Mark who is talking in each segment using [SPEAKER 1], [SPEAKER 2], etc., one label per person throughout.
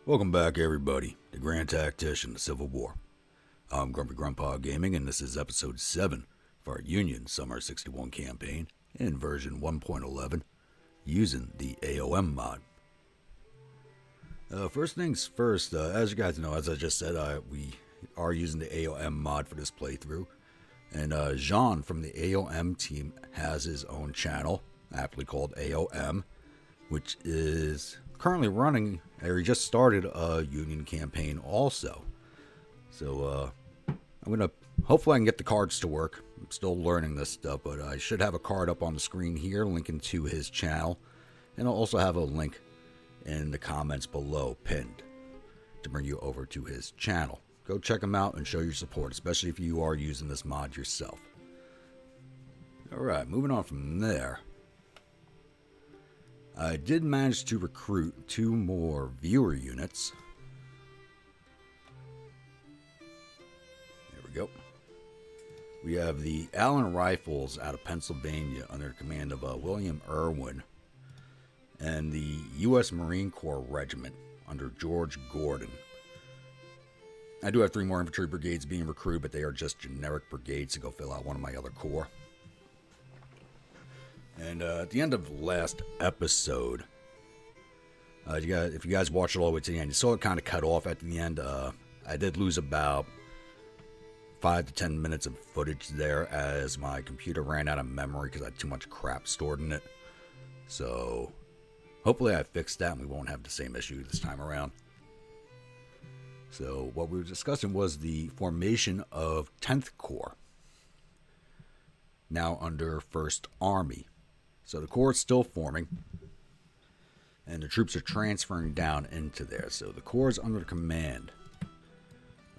[SPEAKER 1] Welcome back, everybody, to Grand Tactician, the Civil War. I'm Grumpy Grandpa Gaming, and this is episode 7 of our Union Summer 61 campaign in version 1.11 using the A.O.M Mod. First things first, as you guys know, as I just said, we are using the A.O.M Mod for this playthrough. And Jean from the A.O.M team has his own channel, aptly called A.O.M, which is currently running, or he just started a Union campaign also. So hopefully I can get the cards to work. I'm still learning this stuff, but I should have a card up on the screen here linking to his channel. And I'll also have a link in the comments below pinned to bring you over to his channel. Go check him out and show your support, especially if you are using this mod yourself. Alright, moving on from there. I did manage to recruit 2 more viewer units. There we go. We have the Allen Rifles out of Pennsylvania under the command of William Irwin, and the U.S. Marine Corps Regiment under George Gordon. I do have 3 more infantry brigades being recruited, but they are just generic brigades to go fill out one of my other corps. And at the end of the last episode, if you guys watched it all the way to the end, you saw it kind of cut off at the end. I did lose about 5 to 10 minutes of footage there as my computer ran out of memory because I had too much crap stored in it. So hopefully I fixed that and we won't have the same issue this time around. So what we were discussing was the formation of 10th Corps, now under 1st Army. So the Corps is still forming, and the troops are transferring down into there. So the Corps is under the command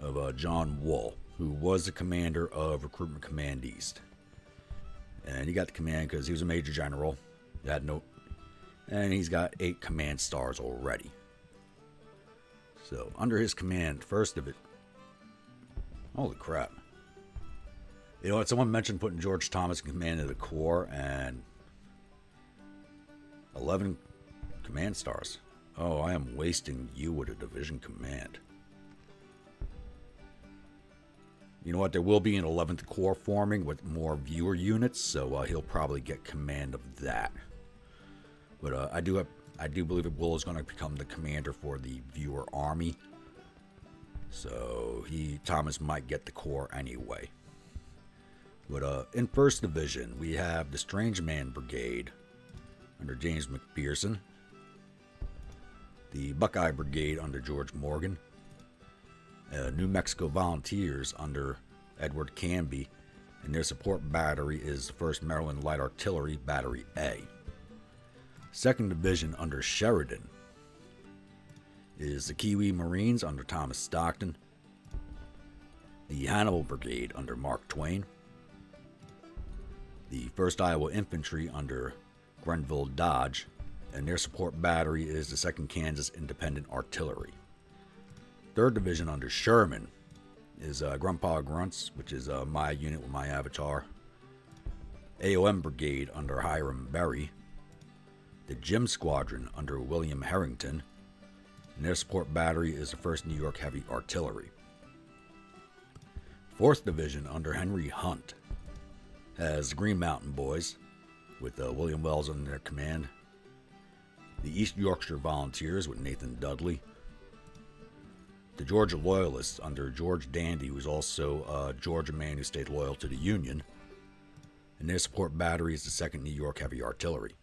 [SPEAKER 1] of John Wool, who was the commander of Recruitment Command East. And he got the command because he was a major general. And he's got 8 command stars already. So under his command, first of it. Holy crap. You know what? Someone mentioned putting George Thomas in command of the Corps, and 11 command stars. Oh, I am wasting you with a division command. You know what? There will be an 11th Corps forming with more viewer units, so he'll probably get command of that. But I do believe that Will is going to become the commander for the viewer army. So Thomas might get the Corps anyway. But in 1st Division, we have the Strange Man Brigade under James McPherson, the Buckeye Brigade under George Morgan, New Mexico Volunteers under Edward Canby, and their support battery is the 1st Maryland Light Artillery Battery A. 2nd Division under Sheridan is the Kiwi Marines under Thomas Stockton, the Hannibal Brigade under Mark Twain, the 1st Iowa Infantry under Grenville Dodge, and their support battery is the 2nd Kansas Independent Artillery. 3rd Division under Sherman is Grandpa Grunts, which is my unit with my avatar. A.O.M Brigade under Hiram Berry. The Jim Squadron under William Harrington, and their support battery is the 1st New York Heavy Artillery. 4th Division under Henry Hunt has the Green Mountain Boys, with William Wells under their command. The East Yorkshire Volunteers with Nathan Dudley. The Georgia Loyalists under George Dandy, who was also a Georgia man who stayed loyal to the Union. And their support battery is the 2nd New York Heavy Artillery.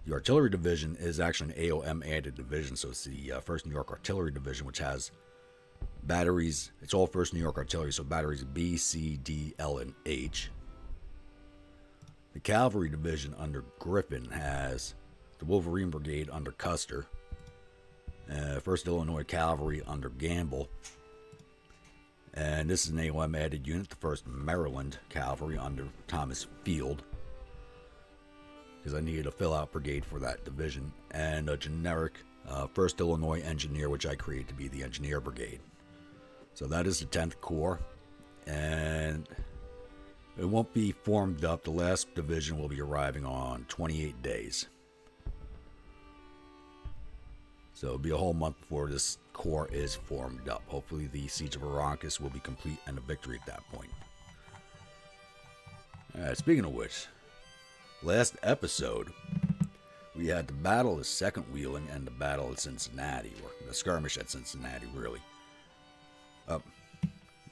[SPEAKER 1] The Artillery Division is actually an A.O.M added division, so it's the 1st New York Artillery Division, which has batteries. It's all 1st New York Artillery, so batteries B, C, D, L, and H. The Cavalry Division under Griffin has the Wolverine Brigade under Custer, 1st Illinois Cavalry under Gamble, and this is an A.O.M added unit, the 1st Maryland Cavalry under Thomas Field, because I needed a fill-out brigade for that division, and a generic 1st Illinois Engineer, which I created to be the Engineer Brigade. So that is the 10th Corps, and it won't be formed up. The last division will be arriving on 28 days. So it'll be a whole month before this corps is formed up. Hopefully the Siege of Arankis will be complete and a victory at that point. Alright, speaking of which, last episode, we had the Battle of Second Wheeling and the Battle of Cincinnati, or the skirmish at Cincinnati, really.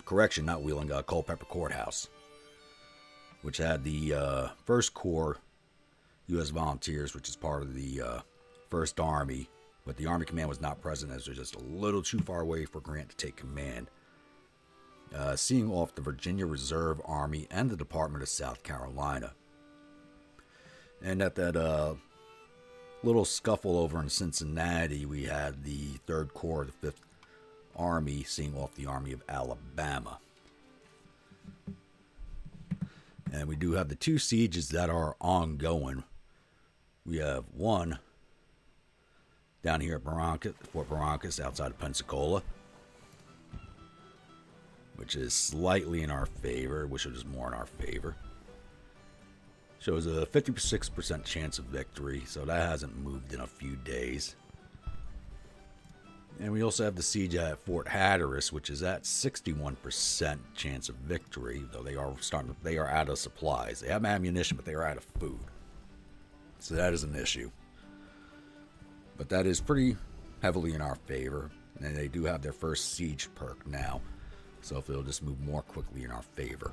[SPEAKER 1] Correction, not Wheeling, Culpeper Courthouse, which had the 1st Corps U.S. Volunteers, which is part of the 1st Army, but the Army Command was not present as they're just a little too far away for Grant to take command. Seeing off the Virginia Reserve Army and the Department of South Carolina. And at that little scuffle over in Cincinnati, we had the 3rd Corps, the 5th Army, seeing off the Army of Alabama. And we do have the 2 sieges that are ongoing. We have one down here at Fort Barrancas, outside of Pensacola, which is slightly in our favor. Wish it was more in our favor. Shows a 56% chance of victory, so that hasn't moved in a few days. And we also have the siege at Fort Hatteras, which is at 61% chance of victory, though they are out of supplies. They have ammunition, but they are out of food. So that is an issue. But that is pretty heavily in our favor, and they do have their first siege perk now, so if it'll just move more quickly in our favor.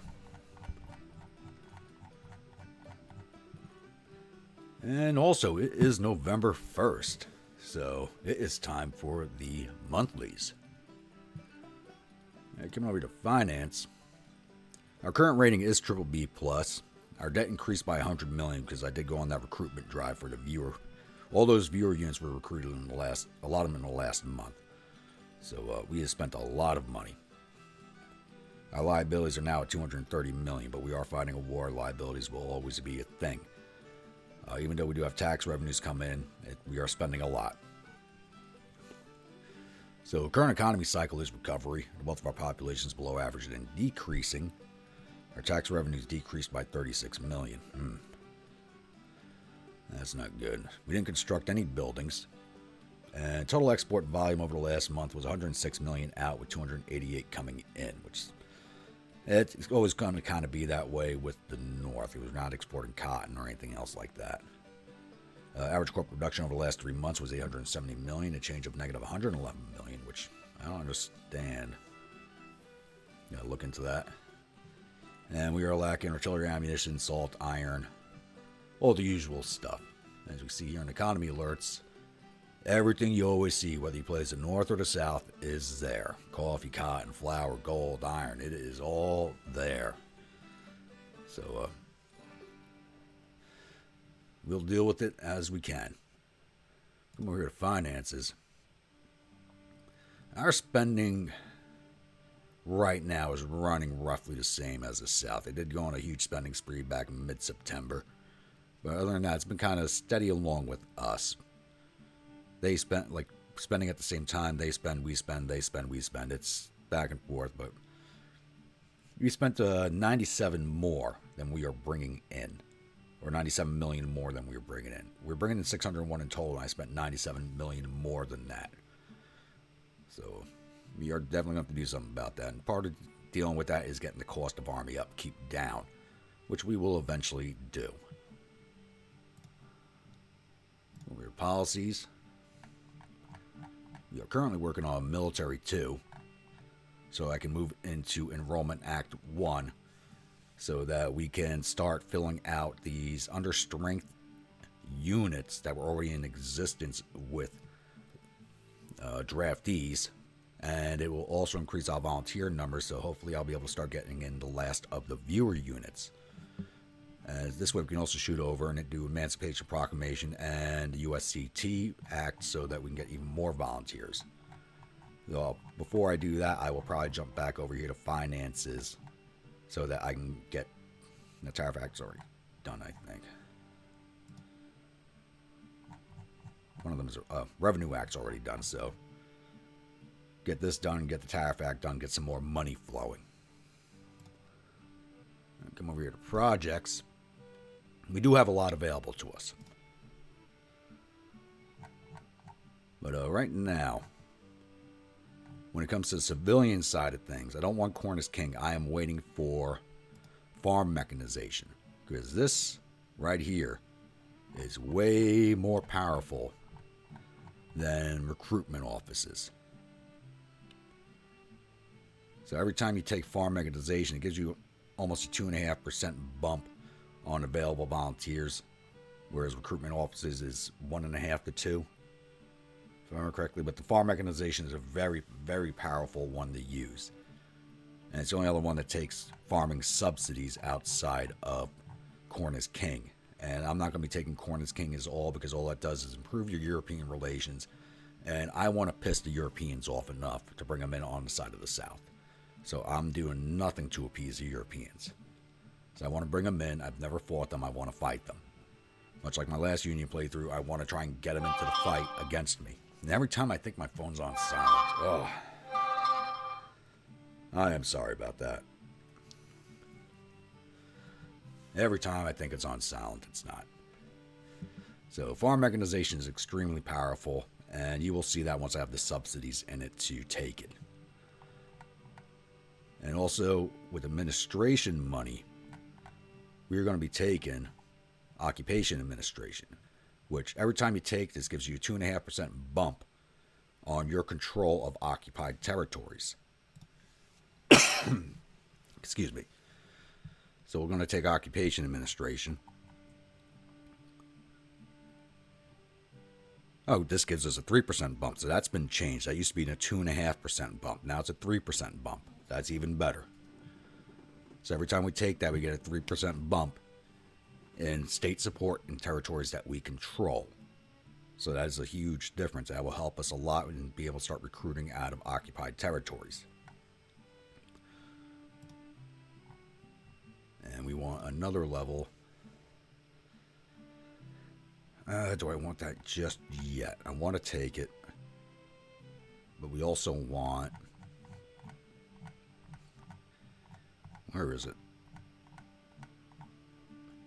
[SPEAKER 1] And also, it is November 1st, so it is time for the monthlies. Coming over to finance, our current rating is BBB+. Our debt increased by $100 million because I did go on that recruitment drive for the viewer. All those viewer units were recruited in a lot of them in the last month. So we have spent a lot of money. Our liabilities are now at $230 million, but we are fighting a war. Liabilities will always be a thing. Even though we do have tax revenues come in, we are spending a lot. So current economy cycle is recovery. The wealth of our population is below average and decreasing. Our tax revenues decreased by $36 million. That's not good. We didn't construct any buildings. And total export volume over the last month was 106 million out, with 288 coming in, which it's always going to kind of be that way with the North. It was not exporting cotton or anything else like that. Average corporate production over the last 3 months was 870 million, a change of negative 111 million, which I don't understand. Gotta look into that. And we are lacking artillery ammunition, salt, iron, all the usual stuff. As we see here in economy alerts, everything you always see, whether you place the North or the South, is there. Coffee, cotton, flour, gold, iron, it is all there. So, we'll deal with it as we can. Come over here to finances. Our spending right now is running roughly the same as the South. They did go on a huge spending spree back in mid-September. But other than that, it's been kind of steady along with us. They spent, like, spending at the same time. They spend, we spend, they spend, we spend. It's back and forth, but we spent 97 more than we are bringing in. Or 97 million more than we were bringing in. We're bringing in 601 in total, and I spent 97 million more than that. So we are definitely going to have to do something about that. And part of dealing with that is getting the cost of Army upkeep down, which we will eventually do. Over your policies. We are currently working on Military 2, so I can move into Enrollment Act 1, so that we can start filling out these understrength units that were already in existence with draftees, and it will also increase our volunteer numbers, so hopefully I'll be able to start getting in the last of the viewer units. This way we can also shoot over and do Emancipation Proclamation and the USCT Act so that we can get even more volunteers. So before I do that, I will probably jump back over here to finances so that I can get the Tariff Act's already done, I think. One of them is Revenue Act's already done, so get this done, get the Tariff Act done, get some more money flowing. Come over here to projects. We do have a lot available to us. But right now, when it comes to the civilian side of things, I don't want Cornus King. I am waiting for farm mechanization, because this right here is way more powerful than recruitment offices. So every time you take farm mechanization, it gives you almost a 2.5% bump on available volunteers, whereas recruitment offices is 1.5 to 2, if I remember correctly. But the farm mechanization is a very, very powerful one to use, and it's the only other one that takes farming subsidies outside of Cornus King. And I'm not going to be taking Cornus King as all, because all that does is improve your European relations, and I want to piss the Europeans off enough to bring them in on the side of the South. So I'm doing nothing to appease the Europeans. So I want to bring them in. I've never fought them. I want to fight them. Much like my last Union playthrough, I want to try and get them into the fight against me. And every time I think my phone's on silent, I am sorry about that. Every time I think it's on silent, it's not. So farm mechanization is extremely powerful, and you will see that once I have the subsidies in it to take it. And also, with administration money, we're going to be taking occupation administration, which every time you take this gives you a 2.5% bump on your control of occupied territories. Excuse me. So we're going to take occupation administration. Oh, this gives us a 3% bump, so that's been changed. That used to be a 2.5% bump. Now it's a 3% bump. That's even better. So every time we take that, we get a 3% bump in state support in territories that we control. So that is a huge difference. That will help us a lot and be able to start recruiting out of occupied territories. And we want another level. Do I want that just yet? I want to take it. But we also want... Where is it?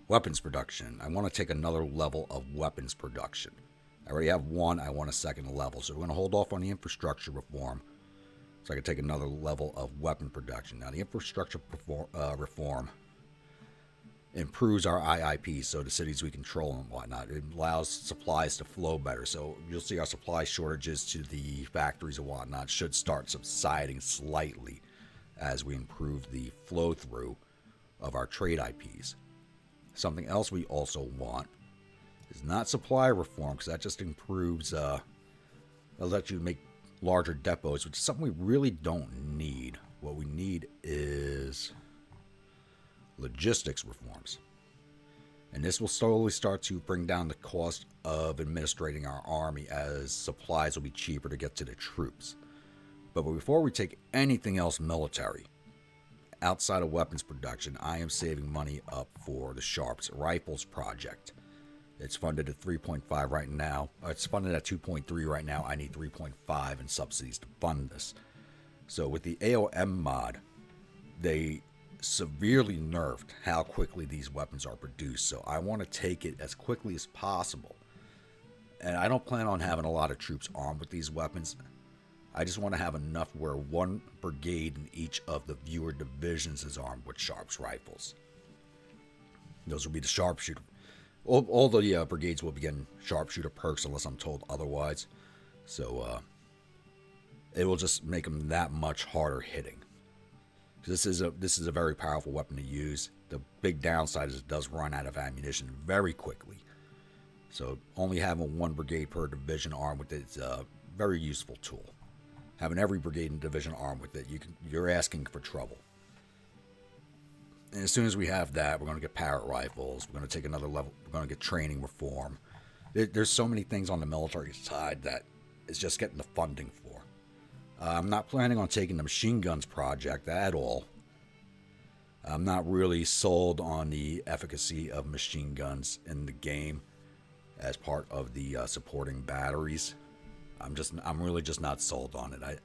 [SPEAKER 1] Weapons production. I want to take another level of weapons production. I already have one. I want a second level. So we're going to hold off on the infrastructure reform, so I can take another level of weapon production. Now, the infrastructure reform improves our IIP, so the cities we control and whatnot. It allows supplies to flow better. So you'll see our supply shortages to the factories and whatnot should start subsiding slightly as we improve the flow through of our trade IPs. Something else we also want is not supply reform, because that just improves, it'll let you make larger depots, which is something we really don't need. What we need is logistics reforms. And this will slowly start to bring down the cost of administrating our army, as supplies will be cheaper to get to the troops. But before we take anything else military, outside of weapons production, I am saving money up for the Sharps Rifles project. It's funded at 3.5 right now. It's funded at 2.3 right now. I need 3.5 in subsidies to fund this. So with the A.O.M mod, they severely nerfed how quickly these weapons are produced. So I want to take it as quickly as possible. And I don't plan on having a lot of troops armed with these weapons. I just want to have enough where one brigade in each of the viewer divisions is armed with Sharps rifles. Those will be the sharpshooter. All the brigades will be getting sharpshooter perks unless I'm told otherwise. So it will just make them that much harder hitting. This is a very powerful weapon to use. The big downside is it does run out of ammunition very quickly. So only having one brigade per division armed with it is a very useful tool. Having every brigade and division armed with it, you're asking for trouble. And as soon as we have that, we're going to get Parrot rifles. We're going to take another level. We're going to get training reform. There's so many things on the military side that it's just getting the funding for. I'm not planning on taking the machine guns project at all. I'm not really sold on the efficacy of machine guns in the game as part of the supporting batteries. I'm really just not sold on it.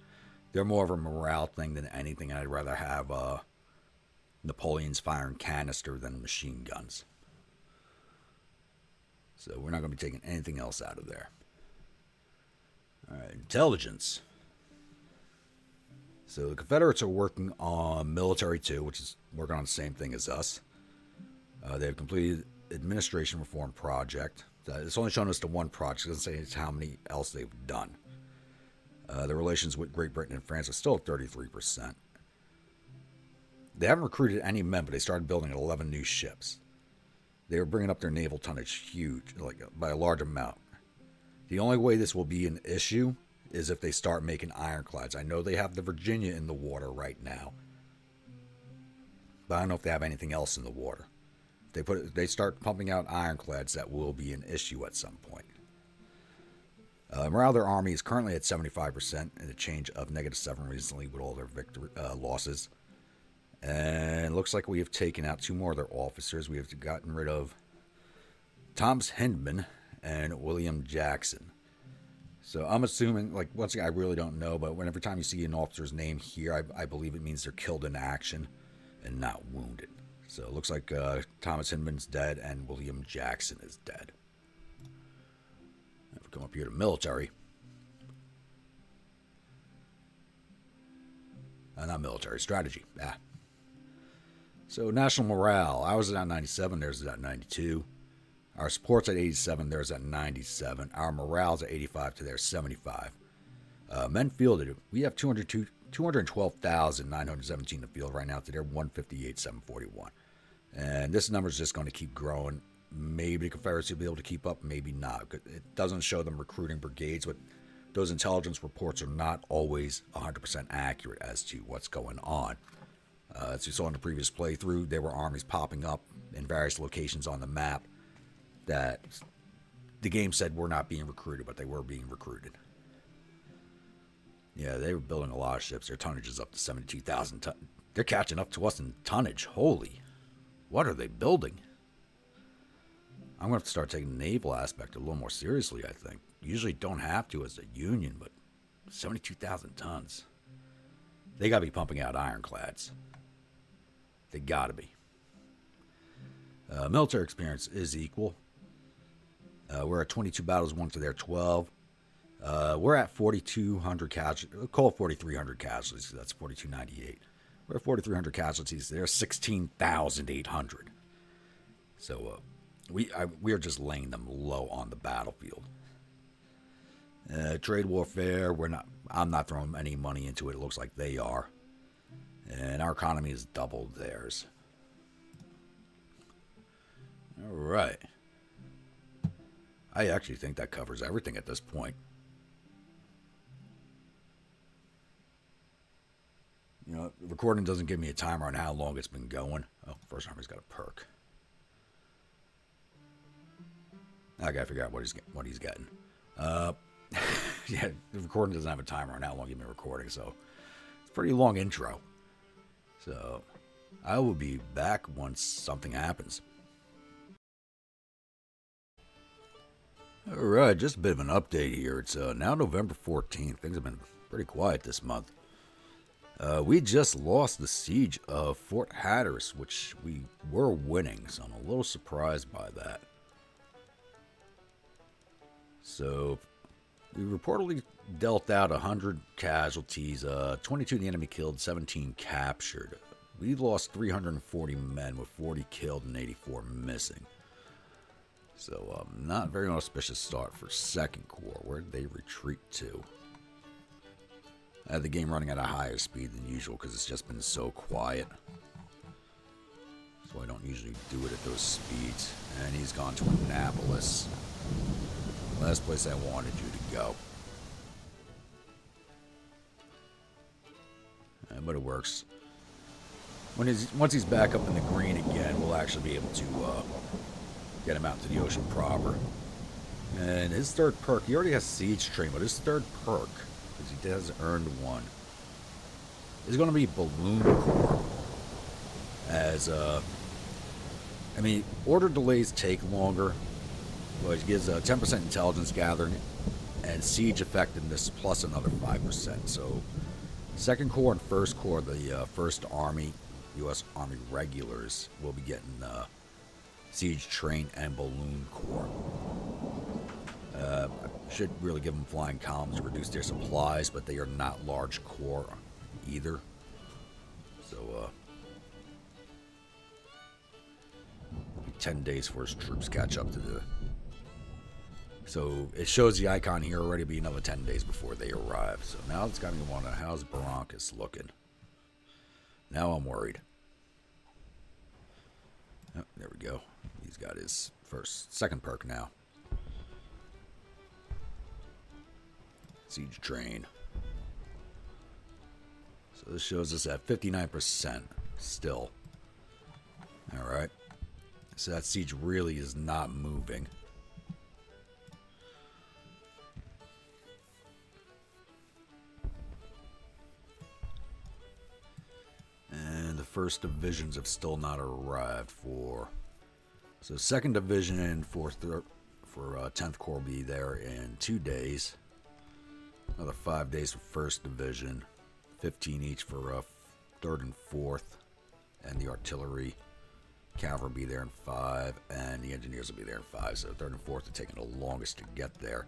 [SPEAKER 1] They're more of a morale thing than anything. I'd rather have Napoleon's firing canister than machine guns. So we're not going to be taking anything else out of there. Alright, intelligence. So the Confederates are working on military too, which is working on the same thing as us. They've completed administration reform project. It's only shown us the one project. It doesn't say it's how many else they've done. The relations with Great Britain and France are still at 33%. They haven't recruited any men, but they started building 11 new ships. They are bringing up their naval tonnage huge, like by a large amount. The only way this will be an issue is if they start making ironclads. I know they have the Virginia in the water right now, but I don't know if they have anything else in the water. If they start pumping out ironclads, that will be an issue at some point. Morale of their army is currently at 75%, and a change of -7 recently with all their losses. And it looks like we have taken out 2 more of their officers. We have gotten rid of Thomas Hindman and William Jackson. So I'm assuming, like, once again, I really don't know, but every time you see an officer's name here, I believe it means they're killed in action and not wounded. So it looks like Thomas Hindman's dead and William Jackson is dead. If we come up here to military. Not military, strategy. So national morale, ours is at 97, theirs is at 92. Our support's at 87, theirs at 97. Our morale's at 85 to theirs 75. Men fielded, we have 212,917 to field right now to their 158,741. And this number is just going to keep growing. Maybe the Confederacy will be able to keep up, maybe not. It doesn't show them recruiting brigades, but those intelligence reports are not always 100% accurate as to what's going on. As you saw in the previous playthrough, there were armies popping up in various locations on the map that the game said were not being recruited, but they were being recruited. Yeah, they were building a lot of ships. Their tonnage is up to 72,000 tons. They're catching up to us in tonnage. Holy, what are they building? I'm going to have to start taking the naval aspect a little more seriously, I think. Usually don't have to as a union, but 72,000 tons. They got to be pumping out ironclads. They got to be. Military experience is equal. We're at 22 battles won to their 12. We're at 4,200 casualties. We'll call it 4,300 casualties. That's 4,298. We're at 4,300 casualties. They're 16,800. So we are just laying them low on the battlefield. Trade warfare, I'm not throwing any money into it. It looks like they are. And our economy has doubled theirs. All right. I actually think that covers everything at this point. You know, recording doesn't give me a timer on how long it's been going. Oh, first army's got a perk. I gotta figure out what he's getting. Yeah, the recording doesn't have a timer on how long you've been recording, so it's a pretty long intro. So I will be back once something happens. Alright, just a bit of an update here. It's now November 14th. Things have been pretty quiet this month. We just lost the siege of Fort Hatteras, which we were winning, so I'm a little surprised by that. So we reportedly dealt out 100 casualties, 22 of the enemy killed, 17 captured. We lost 340 men with 40 killed and 84 missing. So not very auspicious start for 2nd Corps. Where did they retreat to? I had the game running at a higher speed than usual because it's just been so quiet. So I don't usually do it at those speeds. And he's gone to Annapolis. Last place I wanted you to go. But it works. Once he's back up in the green again, we'll actually be able to get him out to the ocean proper. And his 3rd perk, he already has Siege Train, but his 3rd perk, because he has earned one, is going to be Balloon Corps. As, I mean, order delays take longer, but it gives 10% intelligence gathering and siege effectiveness plus another 5%. So 2nd Corps and 1st Corps, the 1st Army, U.S. Army regulars, will be getting Siege Train and Balloon Corps. Should really give them flying columns to reduce their supplies, but they are not large corps either. So, 10 days for his troops catch up to the... So, it shows the icon here already, be another 10 days before they arrive. So, now it's got me wondering, how's Barrancas looking? Now I'm worried. Oh, there we go. He's got his second perk now. Siege train. So this shows us at 59% still. Alright. So that siege really is not moving. And the first divisions have still not arrived for... So 2nd Division and 10th Corps will be there in 2 days. Another 5 days for 1st Division. 15 each for 3rd and 4th. And the artillery. Cavalry will be there in 5. And the engineers will be there in 5. So 3rd and 4th are taking the longest to get there.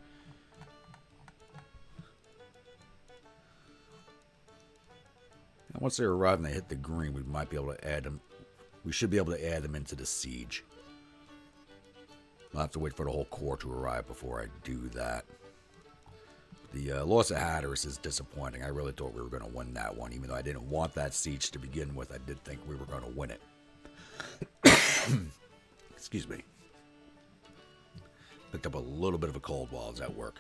[SPEAKER 1] And once they arrive and they hit the green, we might be able to add them. We should be able to add them into the siege. I'll have to wait for the whole corps to arrive before I do that. The loss of Hatteras is disappointing. I really thought we were going to win that one. Even though I didn't want that siege to begin with, I did think we were going to win it. Excuse me. Picked up a little bit of a cold while I was at work.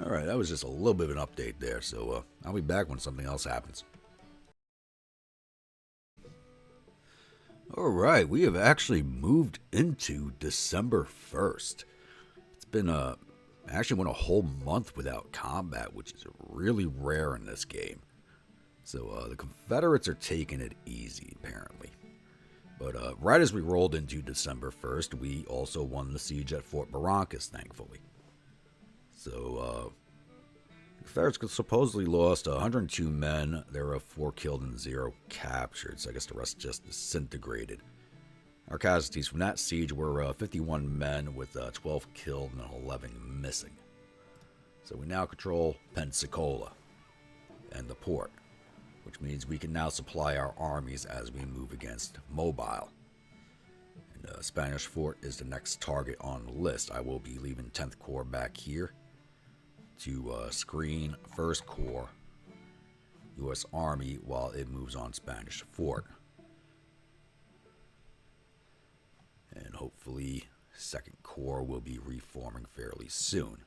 [SPEAKER 1] Alright, that was just a little bit of an update there. So I'll be back when something else happens. Alright, we have actually moved into December 1st. It's been actually went a whole month without combat, which is really rare in this game. So the Confederates are taking it easy, apparently. But right as we rolled into December 1st, we also won the siege at Fort Barrancas, thankfully. So the Confederates supposedly lost 102 men. There were 4 killed and 0 captured, so I guess the rest just disintegrated. Our casualties from that siege were 51 men with 12 killed and 11 missing. So we now control Pensacola and the port, which means we can now supply our armies as we move against Mobile. And Spanish Fort is the next target on the list. I will be leaving 10th Corps back here to screen 1st Corps U.S. Army while it moves on Spanish Fort. And hopefully 2nd Corps will be reforming fairly soon.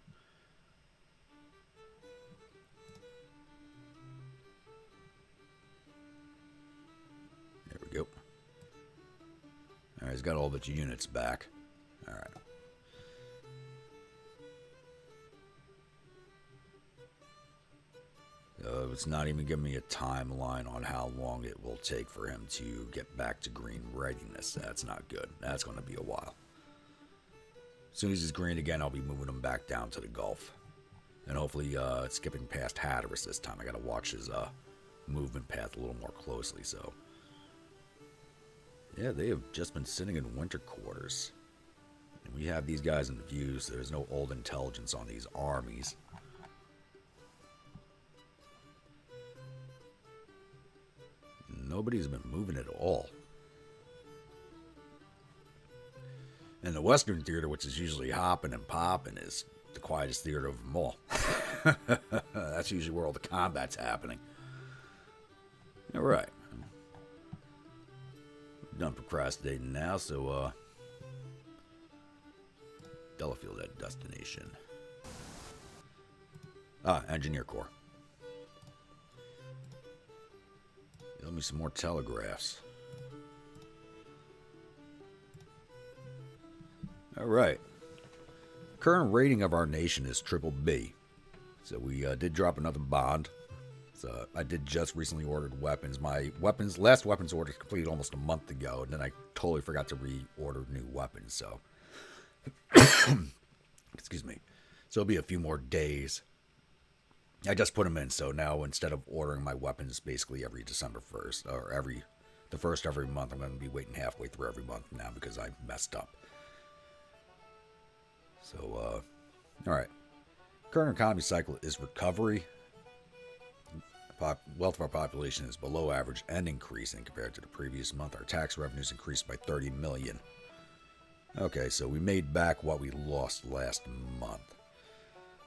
[SPEAKER 1] There we go. Alright, he's got all the units back. Alright. It's not even giving me a timeline on how long it will take for him to get back to green readiness. That's not good. That's going to be a while. As soon as he's green again, I'll be moving him back down to the Gulf. And hopefully skipping past Hatteras this time. I got to watch his movement path a little more closely. So, yeah, they have just been sitting in winter quarters. And we have these guys in view, so there's no old intelligence on these armies. Nobody's been moving at all. And the Western Theater, which is usually hopping and popping, is the quietest theater of them all. That's usually where all the combat's happening. Alright. Done procrastinating now, so Delafield at destination. Engineer Corps. Give me some more telegraphs. Alright. Current rating of our nation is triple B. So we did drop another bond. So I did just recently ordered weapons. My last weapons order completed almost a month ago, and then I totally forgot to reorder new weapons, so excuse me. So it'll be a few more days. I just put them in, so now instead of ordering my weapons basically every December 1st, or the first every month, I'm going to be waiting halfway through every month now because I messed up. So, Alright. Current economy cycle is recovery. Wealth of our population is below average and increasing compared to the previous month. Our tax revenues increased by 30 million. Okay, so we made back what we lost last month.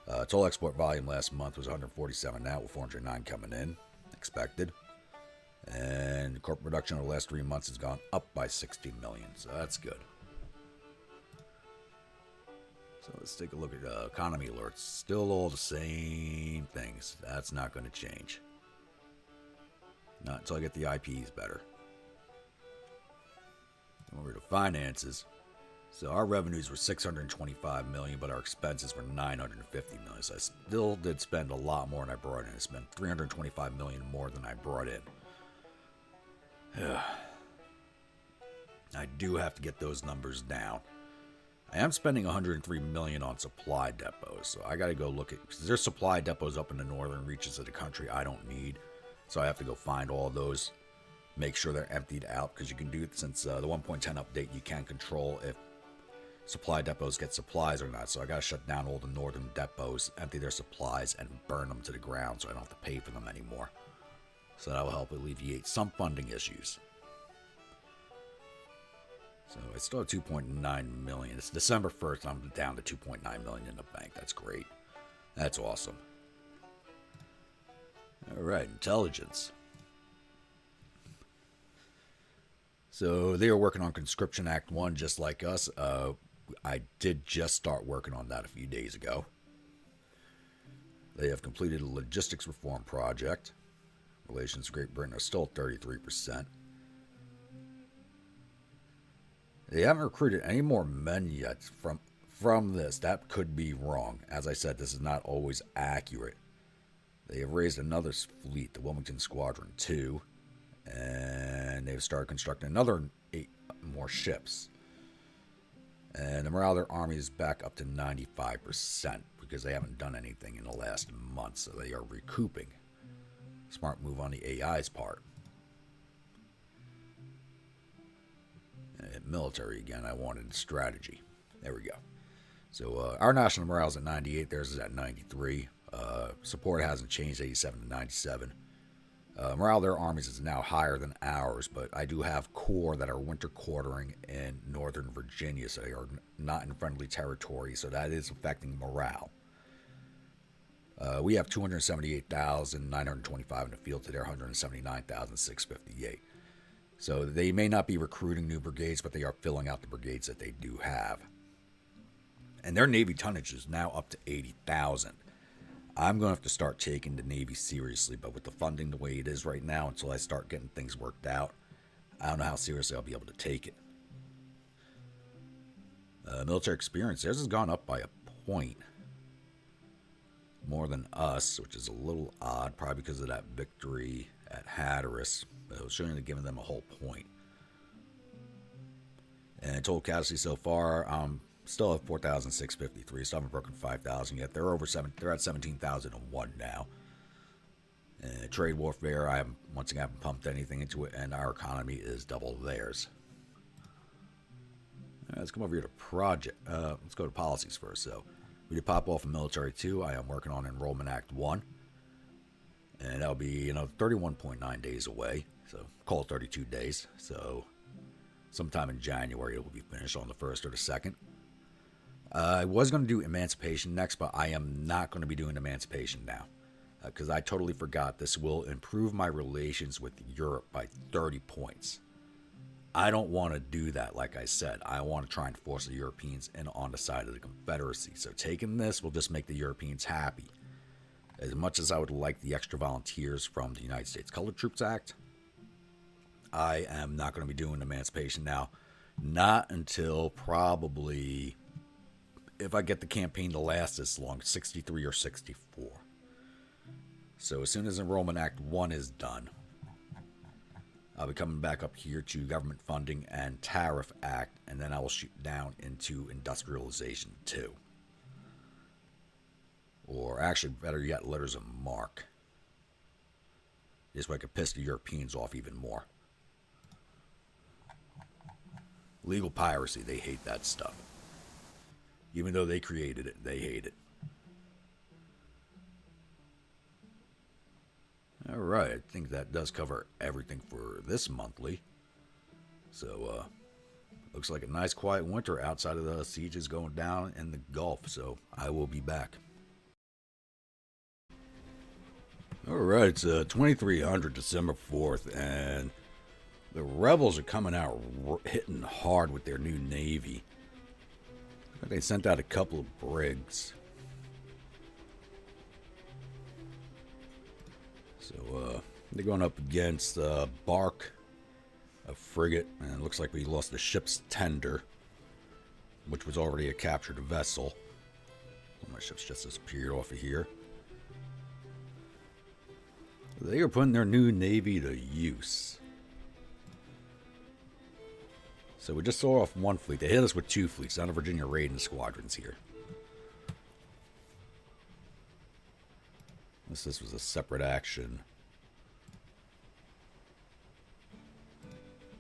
[SPEAKER 1] Total export volume last month was 147 now, with 409 coming in, expected. And corporate production over the last 3 months has gone up by 60 million, so that's good. So let's take a look at economy alerts. Still all the same things. That's not going to change. Not until I get the IPs better. Over to finances. So our revenues were 625 million, but our expenses were 950 million. So I still did spend a lot more than I brought in. I spent 325 million more than I brought in. I do have to get those numbers down. I am spending 103 million on supply depots, so I got to go look at, because there's supply depots up in the northern reaches of the country I don't need. So I have to go find all those, make sure they're emptied out, because you can do it since the 1.10 update. You can control if supply depots get supplies or not. So I got to shut down all the northern depots, empty their supplies, and burn them to the ground so I don't have to pay for them anymore. So that will help alleviate some funding issues. So I still have 2.9 million. It's December 1st. I'm down to 2.9 million in the bank. That's great. That's awesome. All right, intelligence. So they are working on Conscription Act 1 just like us. I did just start working on that a few days ago. They have completed a logistics reform project. Relations with Great Britain are still at 33%. They haven't recruited any more men yet from this. That could be wrong. As I said, this is not always accurate. They have raised another fleet, the Wilmington Squadron 2, and they've started constructing another 8 more ships. And the morale of their army is back up to 95% because they haven't done anything in the last month, so they are recouping. Smart move on the AI's part. Military again, I wanted strategy. There we go. So our national morale is at 98, theirs is at 93. Support hasn't changed, 87 to 97. Morale of their armies is now higher than ours, but I do have corps that are winter quartering in Northern Virginia, so they are not in friendly territory, so that is affecting morale. We have 278,925 in the field to their 179,658. So they may not be recruiting new brigades, but they are filling out the brigades that they do have. And their Navy tonnage is now up to 80,000. I'm going to have to start taking the Navy seriously, but with the funding the way it is right now, until I start getting things worked out, I don't know how seriously I'll be able to take it. Military experience, theirs has gone up by a point more than us, which is a little odd, probably because of that victory at Hatteras. But it was showing giving them a whole point. And total casualty so far, still at 4,653. Still haven't broken 5,000 yet. They're they're at 17,001 now. And trade warfare, I haven't pumped anything into it, and our economy is double theirs. Right, let's come over here to project. Let's go to policies first. So we did pop off in military 2. I am working on Enrollment Act 1. And that'll be 31.9 days away. So call it 32 days. So sometime in January it will be finished on the 1st or the 2nd. I was going to do emancipation next, but I am not going to be doing emancipation now. Because I totally forgot this will improve my relations with Europe by 30 points. I don't want to do that, like I said. I want to try and force the Europeans in on the side of the Confederacy. So taking this will just make the Europeans happy. As much as I would like the extra volunteers from the United States Colored Troops Act, I am not going to be doing emancipation now. Not until probably, if I get the campaign to last this long, 63 or 64. So as soon as Enrollment Act 1 is done, I'll be coming back up here to Government Funding and Tariff Act, and then I will shoot down into Industrialization 2. Or actually, better yet, Letters of Marque. This way I could piss the Europeans off even more. Legal piracy, they hate that stuff. Even though they created it, they hate it. Alright, I think that does cover everything for this monthly. So, looks like a nice quiet winter outside of the sieges going down in the Gulf, so I will be back. Alright, it's 2300 December 4th, and the rebels are coming out hitting hard with their new navy. They sent out a couple of brigs. So, they're going up against Bark, a frigate, and it looks like we lost the ship's tender, which was already a captured vessel. My ship's just disappeared off of here. They are putting their new navy to use. So we just saw off one fleet. They hit us with two fleets, down to Virginia raiding squadrons here. This was a separate action.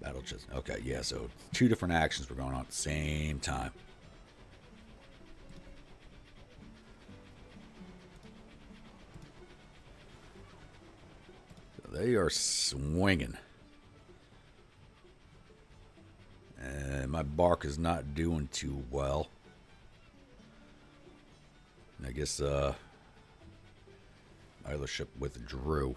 [SPEAKER 1] Battle chest. Okay, yeah, so two different actions were going on at the same time. So they are swinging. And my bark is not doing too well. I guess my other ship withdrew.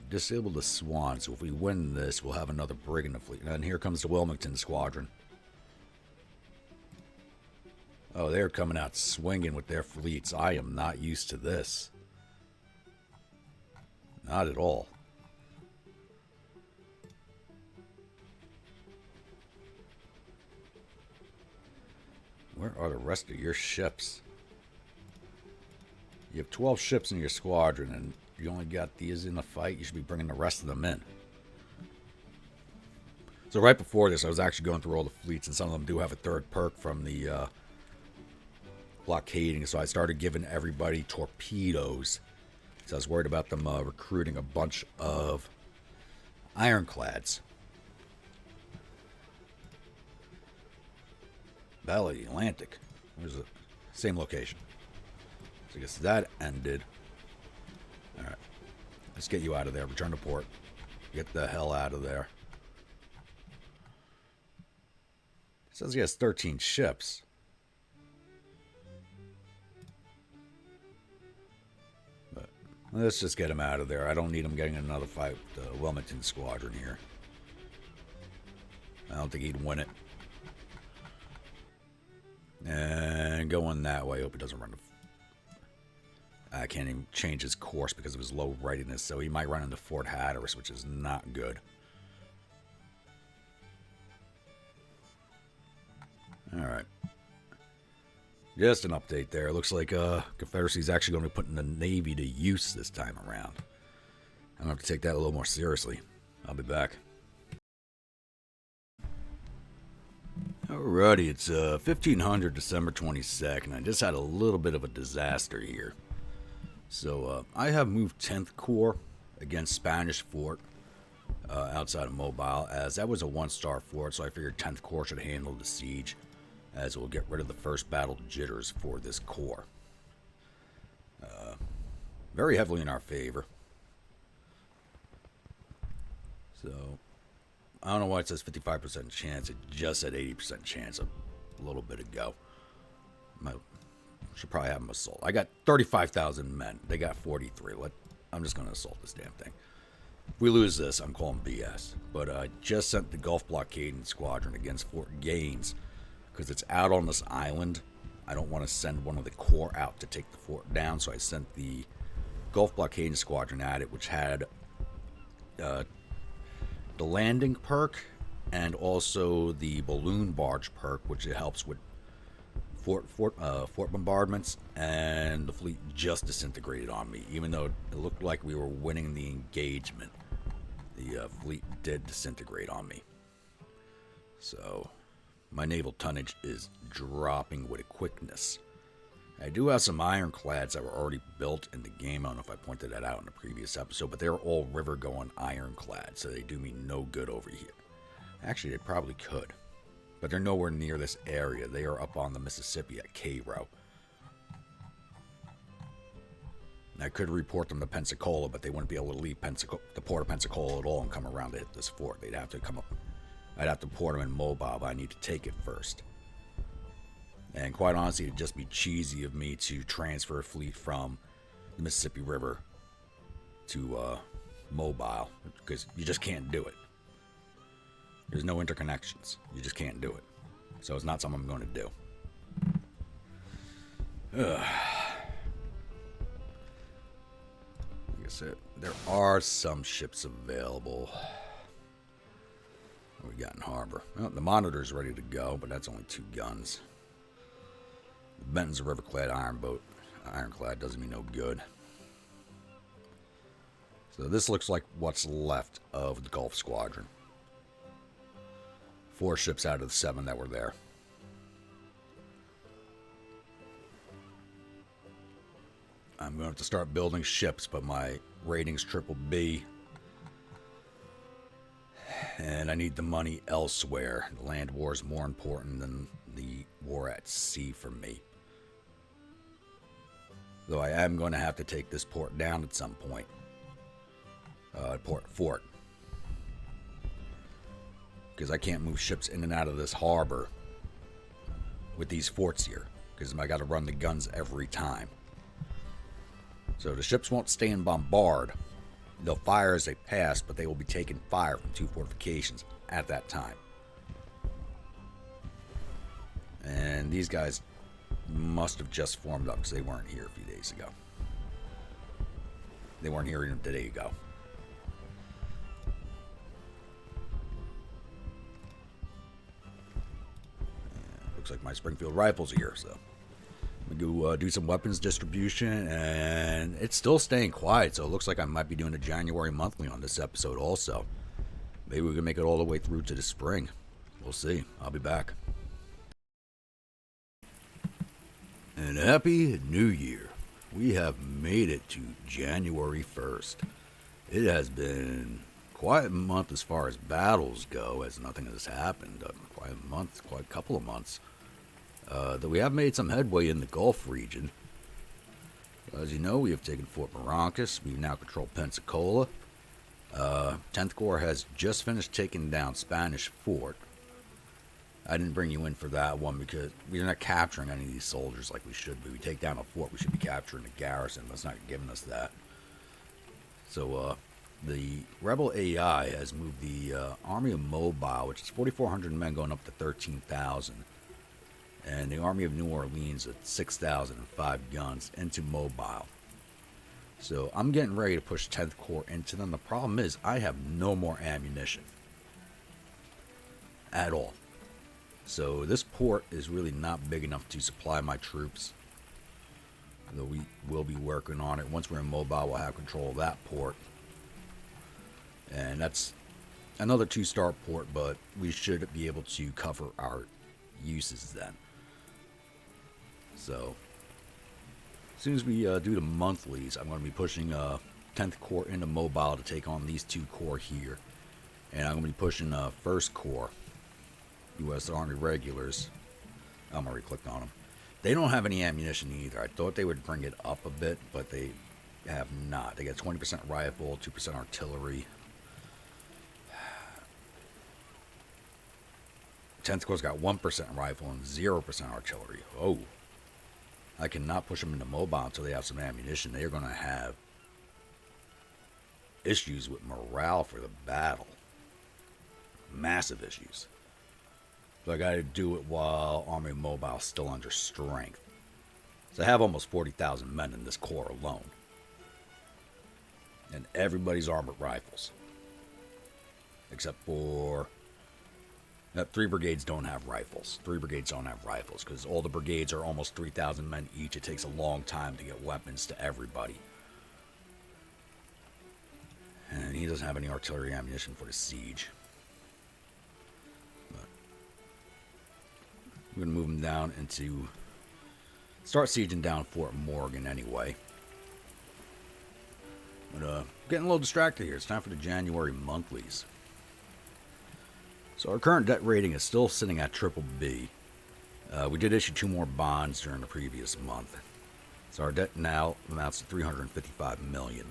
[SPEAKER 1] Disabled the Swan, so if we win this, we'll have another brig in the fleet. And here comes the Wilmington Squadron. Oh, they're coming out swinging with their fleets. I am not used to this. Not at all. Where are the rest of your ships? You have 12 ships in your squadron, and you only got these in the fight. You should be bringing the rest of them in. So right before this, I was actually going through all the fleets, and some of them do have a third perk from the blockading. So I started giving everybody torpedoes. So I was worried about them recruiting a bunch of ironclads. Battle of the Atlantic. Where's it? Same location. So I guess that ended. Alright. Let's get you out of there. Return to port. Get the hell out of there. It says he has 13 ships. But let's just get him out of there. I don't need him getting in another fight with the Wilmington Squadron here. I don't think he'd win it. And going that way. I hope he doesn't run. I can't even change his course because of his low readiness, so he might run into Fort Hatteras, which is not good. Alright. Just an update there. Looks like Confederacy's actually going to be putting the Navy to use this time around. I'm going to have to take that a little more seriously. I'll be back. Alrighty, it's 1500 December 22nd. I just had a little bit of a disaster here. So I have moved 10th Corps against Spanish Fort outside of Mobile, as that was a one-star fort, so I figured 10th Corps should handle the siege, as it will get rid of the first battle jitters for this corps. Very heavily in our favor. So I don't know why it says 55% chance. It just said 80% chance a little bit ago. Should probably have them assault. I got 35,000 men. They got 43. I'm just going to assault this damn thing. If we lose this, I'm calling BS. But I just sent the Gulf Blockading Squadron against Fort Gaines because it's out on this island. I don't want to send one of the corps out to take the fort down, so I sent the Gulf Blockading Squadron at it, which had the landing perk and also the balloon barge perk, which it helps with fort bombardments, and the fleet just disintegrated on me. Even though it looked like we were winning the engagement, the fleet did disintegrate on me. So my naval tonnage is dropping with a quickness. I do have some ironclads that were already built in the game. I don't know if I pointed that out in the previous episode, but they're all river-going ironclads, so they do me no good over here. Actually, they probably could, but they're nowhere near this area. They are up on the Mississippi at Cairo. I could report them to Pensacola, but they wouldn't be able to leave the port of Pensacola at all and come around to hit this fort. They'd have to come up. I'd have to port them in Mobile, but I need to take it first. And quite honestly, it'd just be cheesy of me to transfer a fleet from the Mississippi River to Mobile, because you just can't do it. There's no interconnections. You just can't do it. So it's not something I'm going to do. Ugh. Like I said, there are some ships available. What we got in harbor? Well, the Monitor's ready to go, but that's only 2 guns. The Benton's a riverclad ironclad doesn't mean no good. So this looks like what's left of the Gulf Squadron. 4 ships out of the 7 that were there. I'm going to have to start building ships, but my rating's BBB. And I need the money elsewhere. The land war is more important than the war at sea for me. Though I am going to have to take this port down at some point. Fort. Because I can't move ships in and out of this harbor with these forts here. Because I got to run the guns every time. So the ships won't stay and bombard. They'll fire as they pass, but they will be taking fire from 2 fortifications at that time. And these guys must have just formed up because they weren't here a few days ago. They weren't here even a day ago. Looks like my Springfield rifles are here, so I'm going to go do some weapons distribution, and it's still staying quiet, so it looks like I might be doing a January monthly on this episode also. Maybe we can make it all the way through to the spring. We'll see. I'll be back. And Happy New Year. We have made it to January 1st. It has been quite a month as far as battles go, as nothing has happened. Quite a couple of months. Though we have made some headway in the Gulf region. As you know, we have taken Fort Barrancas. We now control Pensacola. 10th Corps has just finished taking down Spanish Fort. I didn't bring you in for that one because we're not capturing any of these soldiers like we should be. We take down a fort, we should be capturing a garrison. That's not giving us that. So, the Rebel AI has moved the Army of Mobile, which is 4,400 men going up to 13,000. And the Army of New Orleans at 6,005 guns into Mobile. So I'm getting ready to push 10th Corps into them. The problem is I have no more ammunition at all. So this port is really not big enough to supply my troops. Though we will be working on it. Once we're in Mobile, we'll have control of that port. And that's another 2-star port, but we should be able to cover our uses then. So, as soon as we do the monthlies, I'm going to be pushing 10th Corps into Mobile to take on these 2 corps here. And I'm going to be pushing 1st Corps, U.S. Army Regulars. I'm already clicked on them. They don't have any ammunition either. I thought they would bring it up a bit, but they have not. They got 20% rifle, 2% artillery. 10th Corps got 1% rifle and 0% artillery. Oh. I cannot push them into Mobile until they have some ammunition. They are going to have issues with morale for the battle. Massive issues. So I got to do it while Army of Mobile is still under strength. So I have almost 40,000 men in this corps alone. And everybody's armored rifles. Except for 3 brigades don't have rifles. 3 brigades don't have rifles because all the brigades are almost 3,000 men each. It takes a long time to get weapons to everybody. And he doesn't have any artillery ammunition for the siege. But we're going to move him down into... Start sieging down Fort Morgan anyway. But getting a little distracted here. It's time for the January monthlies. So our current debt rating is still sitting at BBB. We did issue 2 more bonds during the previous month. So our debt now amounts to $355 million.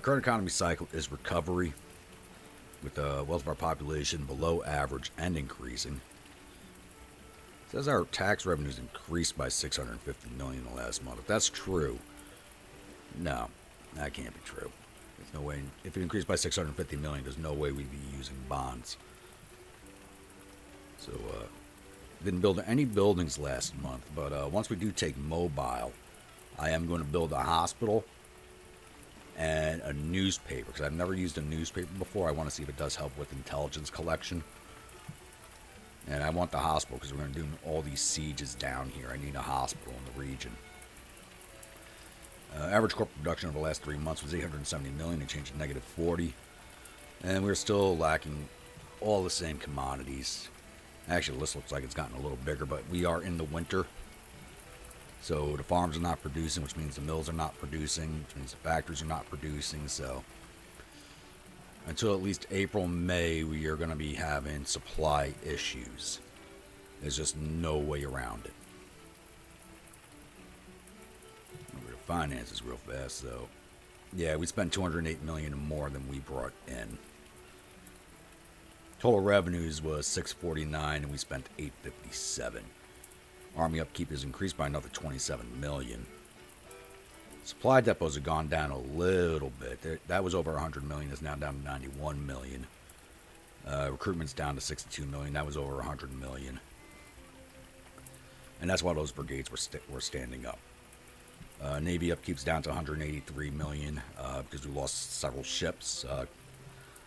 [SPEAKER 1] Current economy cycle is recovery, with the wealth of our population below average and increasing. It says our tax revenues increased by $650 million in the last month. If that's true, no, that can't be true. There's no way. If it increased by $650 million, there's no way we'd be using bonds. So, didn't build any buildings last month, but once we do take mobile, I am going to build a hospital and a newspaper, because I've never used a newspaper before. I want to see if it does help with intelligence collection. And I want the hospital because we're going to do all these sieges down here. I need a hospital in the region. Average corporate production over the last 3 months was $870 million. It changed to negative 40. And we're still lacking all the same commodities. Actually, the list looks like it's gotten a little bigger, but we are in the winter. So the farms are not producing, which means the mills are not producing, which means the factories are not producing. So until at least April, May, we are going to be having supply issues. There's just no way around it. Over to finances real fast, though. Yeah, we spent $208 million more than we brought in. Total revenues was $649, and we spent $857. Army upkeep has increased by another $27 million. Supply depots have gone down a little bit. That was over $100 million. It's now down to $91 million. Recruitment's down to $62 million. That was over $100 million. And that's why those brigades were standing up. Navy upkeep's down to $183 million because we lost several ships,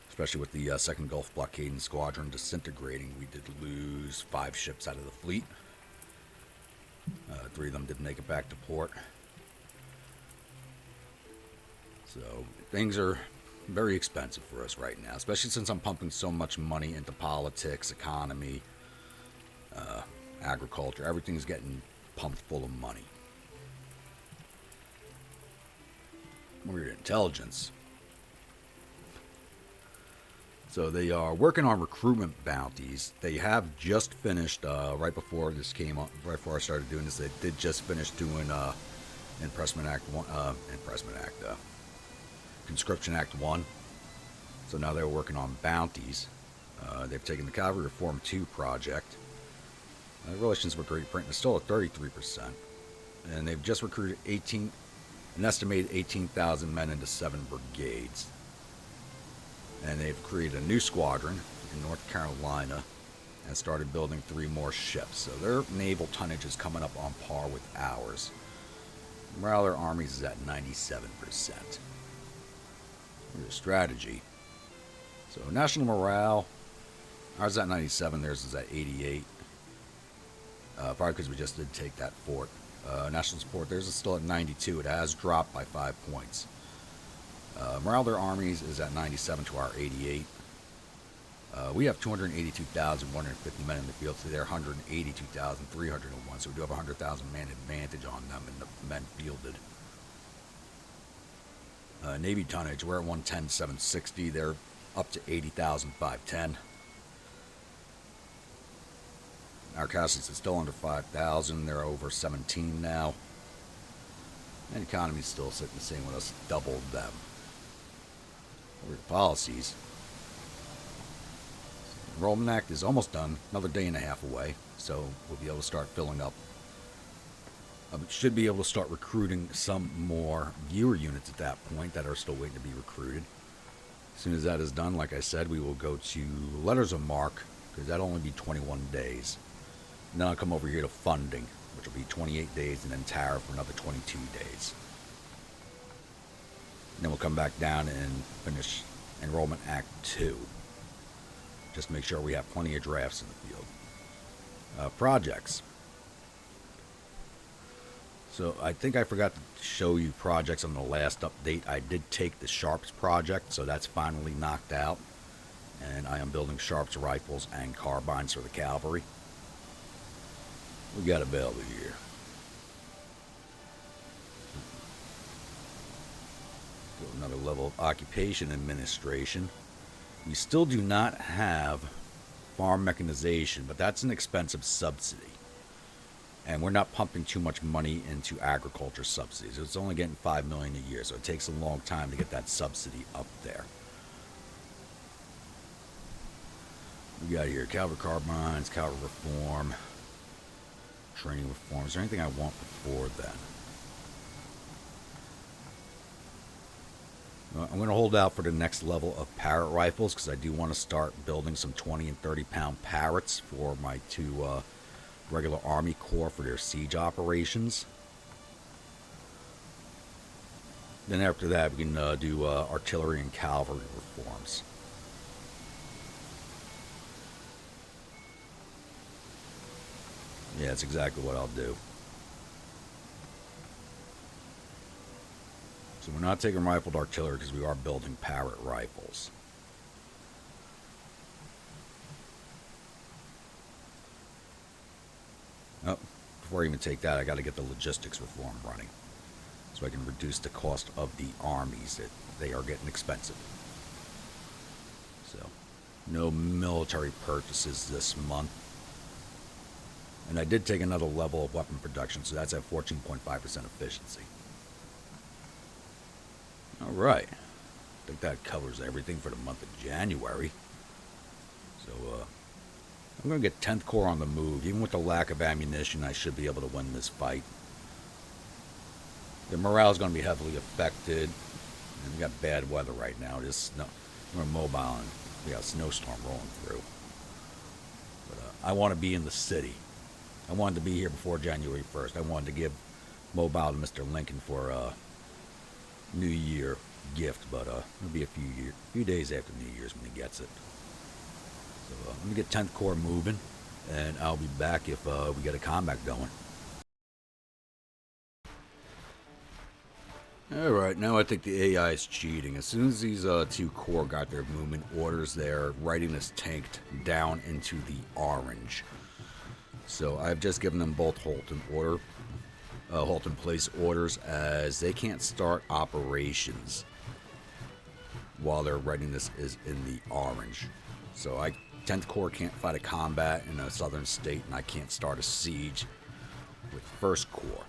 [SPEAKER 1] especially with the second Gulf Blockading Squadron disintegrating. We did lose 5 ships out of the fleet. 3 of them did make it back to port. So things are very expensive for us right now, especially since I'm pumping so much money into politics, economy, agriculture. Everything's getting pumped full of money. We're intelligence. So they are working on recruitment bounties. They have just finished, right before this came up, right before I started doing this, they did just finish doing Conscription Act 1. So now they're working on bounties. They've taken the Cavalry Reform 2 project. Relations with Great Britain is still at 33%. And they've just recruited an estimated 18,000 men into 7 brigades. And they've created a new squadron in North Carolina and started building 3 more ships. So their naval tonnage is coming up on par with ours. Morale of their armies is at 97%. Here's a strategy. So national morale, ours is at 97, theirs is at 88. Probably because we just did take that fort. National support, theirs is still at 92. It has dropped by 5 points. Morale of their armies is at 97 to our 88. We have 282,150 men in the field, so they're 182,301. So we do have a 100,000 man advantage on them in the men fielded. Navy tonnage, we're at 110,760. They're up to 80,510. Our casualties is still under 5,000. They're over 17 now. And economy's still sitting the same with us, doubled them. Over the policies. Enrollment Act is almost done, another day and a half away, so we'll be able to start filling up. Should be able to start recruiting some more viewer units at that point that are still waiting to be recruited. As soon as that is done, like I said, we will go to letters of marque, because that'll only be 21 days. And then I'll come over here to funding, which will be 28 days, and then tariff for another 22 days. And then we'll come back down and finish Enrollment Act 2. Just make sure we have plenty of drafts in the field. Projects. So I think I forgot to show you projects on the last update. I did take the Sharps project, so that's finally knocked out. And I am building Sharps rifles and carbines for the cavalry. We got a build here. Go another level of occupation administration. We still do not have farm mechanization, but that's an expensive subsidy. And we're not pumping too much money into agriculture subsidies. It's only getting $5 million a year, so it takes a long time to get that subsidy up there. We got here cavalry carbines, cavalry reform, training reform. Is there anything I want before then? I'm going to hold out for the next level of Parrot rifles because I do want to start building some 20 and 30 pound Parrots for my two regular Army Corps for their siege operations. Then after that, we can do artillery and cavalry reforms. Yeah, that's exactly what I'll do. So we're not taking rifled artillery because we are building Parrot rifles. Oh, before I even take that, I got to get the logistics reform running so I can reduce the cost of the armies. They are getting expensive. So, no military purchases this month. And I did take another level of weapon production, so that's at 14.5% efficiency. Alright. I think that covers everything for the month of January. So, I'm going to get 10th Corps on the move. Even with the lack of ammunition, I should be able to win this fight. The morale is going to be heavily affected. And we got bad weather right now. We're mobile and we got a snowstorm rolling through. But I want to be in the city. I wanted to be here before January 1st. I wanted to give mobile to Mr. Lincoln for a New Year gift, but it'll be a few days after New Year's when he gets it. So let me get 10th Corps moving, and I'll be back if we get a combat going. Alright, now I think the AI is cheating. As soon as these two Corps got their movement orders, their readiness tanked down into the orange. So I've just given them both halt in place orders, as they can't start operations while their readiness is in the orange. So 10th Corps can't fight a combat in a southern state, and I can't start a siege with 1st Corps.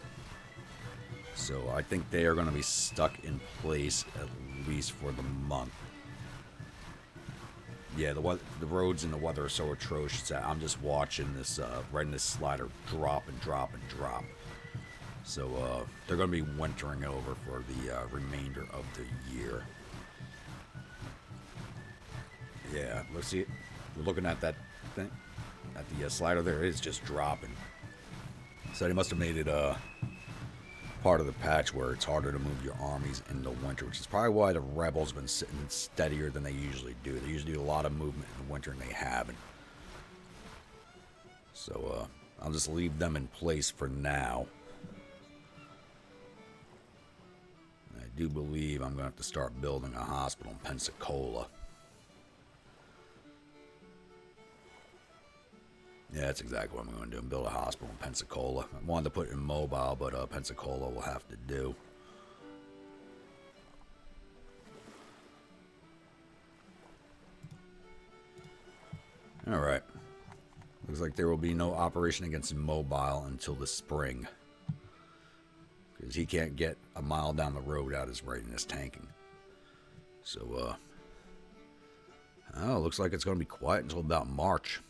[SPEAKER 1] So I think they are going to be stuck in place at least for the month. Yeah, the roads and the weather are so atrocious that I'm just watching this readiness slider drop and drop and drop. So they're going to be wintering over for the remainder of the year. Yeah, let's see. We're looking at that thing, at the slider there. It's just dropping. So they must have made it part of the patch where it's harder to move your armies in the winter, which is probably why the rebels have been sitting steadier than they usually do. They usually do a lot of movement in the winter, and they haven't. So I'll just leave them in place for now. I do believe I'm going to have to start building a hospital in Pensacola. Yeah, that's exactly what I'm going to do. Build a hospital in Pensacola. I wanted to put it in Mobile, but Pensacola will have to do. Alright. Looks like there will be no operation against Mobile until the spring. Because he can't get a mile down the road without his readiness tanking. So, looks like it's going to be quiet until about March.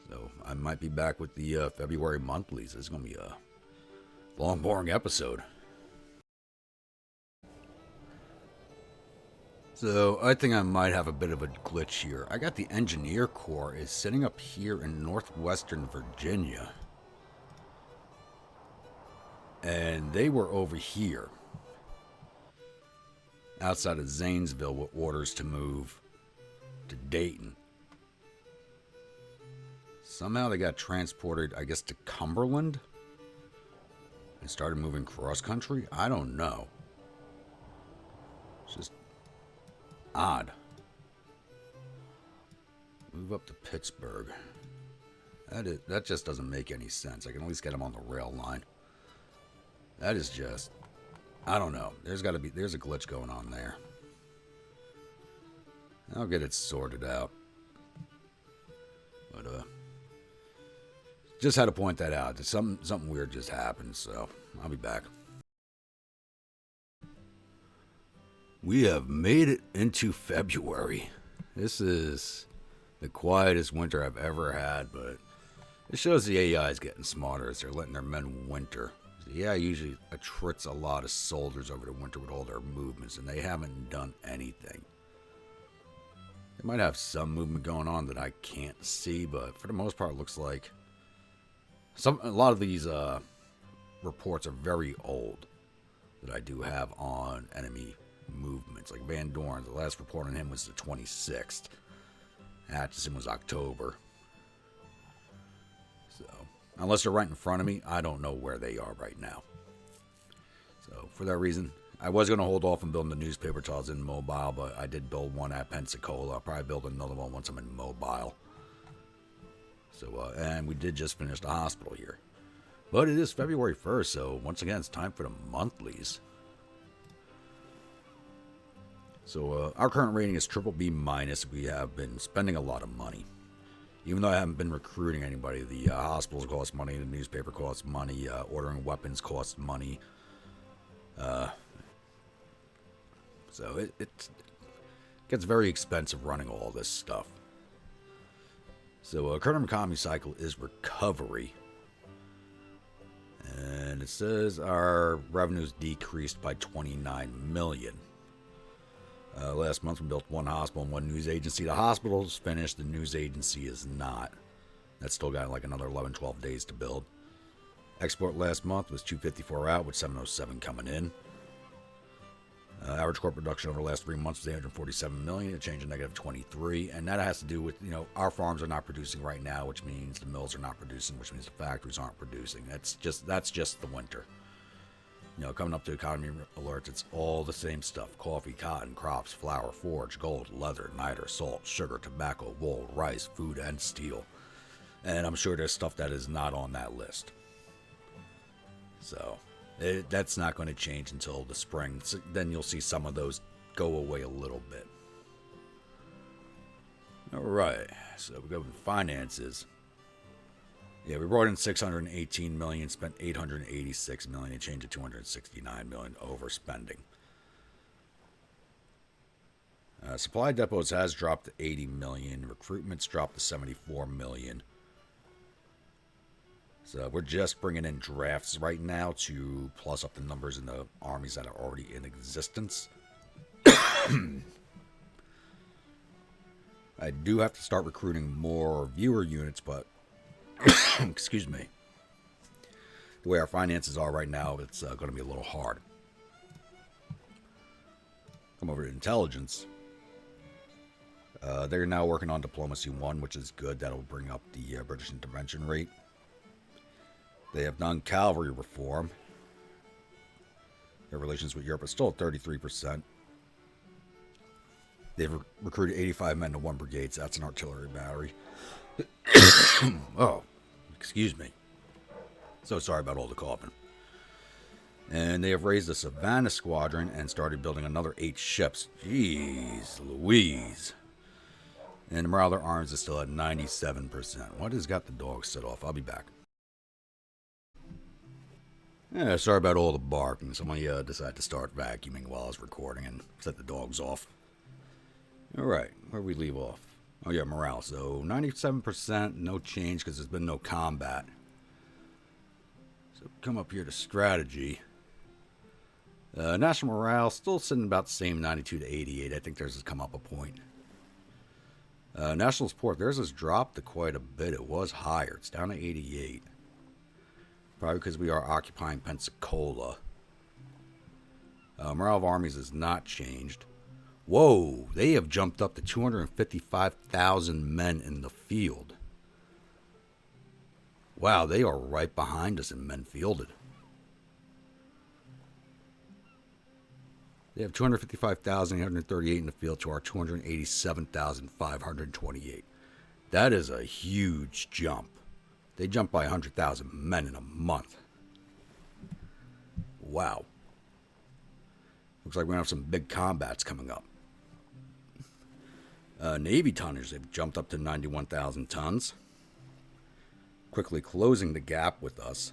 [SPEAKER 1] So I might be back with the February monthlies. This is going to be a long, boring episode. So I think I might have a bit of a glitch here. I got the Engineer Corps is sitting up here in northwestern Virginia. And they were over here, outside of Zanesville, with orders to move to Dayton. Somehow they got transported, I guess, to Cumberland and started moving cross-country? I don't know. It's just odd. Move up to Pittsburgh. That just doesn't make any sense. I can at least get them on the rail line. That is just, I don't know. There's a glitch going on there. I'll get it sorted out. But Just had to point that out. Something weird just happened, so I'll be back. We have made it into February. This is the quietest winter I've ever had, but it shows the AI is getting smarter as they're letting their men winter. The AI usually attrits a lot of soldiers over the winter with all their movements, and they haven't done anything. They might have some movement going on that I can't see, but for the most part, it looks like a lot of these reports are very old that I do have on enemy movements. Like Van Dorn, the last report on him was the 26th. Atchison was October. So, unless they're right in front of me, I don't know where they are right now. So, for that reason, I was going to hold off on building the newspaper till I was in Mobile, but I did build one at Pensacola. I'll probably build another one once I'm in Mobile. So, and we did just finish the hospital here. But it is February 1st, so once again, it's time for the monthlies. So, our current rating is BBB minus. We have been spending a lot of money. Even though I haven't been recruiting anybody, the hospitals cost money, the newspaper costs money, ordering weapons costs money. So it gets very expensive running all this stuff. So current economy cycle is recovery. And it says our revenues decreased by 29 million. Last month we built one hospital and one news agency. The hospital's finished, the news agency is not. That's still got like another 11, 12 days to build. Export last month was 254 out with 707 coming in. Average core production over the last 3 months was 847 million, a change of negative 23, and that has to do with, our farms are not producing right now, which means the mills are not producing, which means the factories aren't producing. That's just the winter. Coming up to economy alerts, it's all the same stuff: coffee, cotton, crops, flour, forage, gold, leather, niter, salt, sugar, tobacco, wool, rice, food, and steel. And I'm sure there's stuff that is not on that list. So that's not going to change until the spring. So then you'll see some of those go away a little bit. All right, so we go with finances. Yeah, we brought in 618 million, spent 886 million, a change of 269 million overspending. Supply depots has dropped to 80 million. Recruitment's dropped to 74 million. So we're just bringing in drafts right now to plus up the numbers in the armies that are already in existence. I do have to start recruiting more viewer units, but excuse me. The way our finances are right now, it's going to be a little hard. Come over to intelligence. They're now working on Diplomacy 1, which is good. That'll bring up the British intervention rate. They have done cavalry reform. Their relations with Europe are still at 33%. They've recruited 85 men to one brigade, so that's an artillery battery. Oh, excuse me. So sorry about all the coughing. And they have raised the Savannah Squadron and started building another 8 ships. Jeez Louise. And the morale of their arms is still at 97%. What has got the dogs set off? I'll be back. Yeah, sorry about all the barking. Somebody decided to start vacuuming while I was recording and set the dogs off. Alright, where we leave off? Oh yeah, morale. So 97%, no change because there's been no combat. So come up here to strategy. National morale still sitting about the same, 92 to 88. I think theirs has come up a point. National support, theirs has dropped to quite a bit. It was higher. It's down to 88. Probably because we are occupying Pensacola. Morale of armies has not changed. Whoa, they have jumped up to 255,000 men in the field. Wow, they are right behind us in men fielded. They have 255,838 in the field to our 287,528. That is a huge jump. They jumped by 100,000 men in a month. Wow. Looks like we're going to have some big combats coming up. Navy tonnage, they've jumped up to 91,000 tons. quickly closing the gap with us.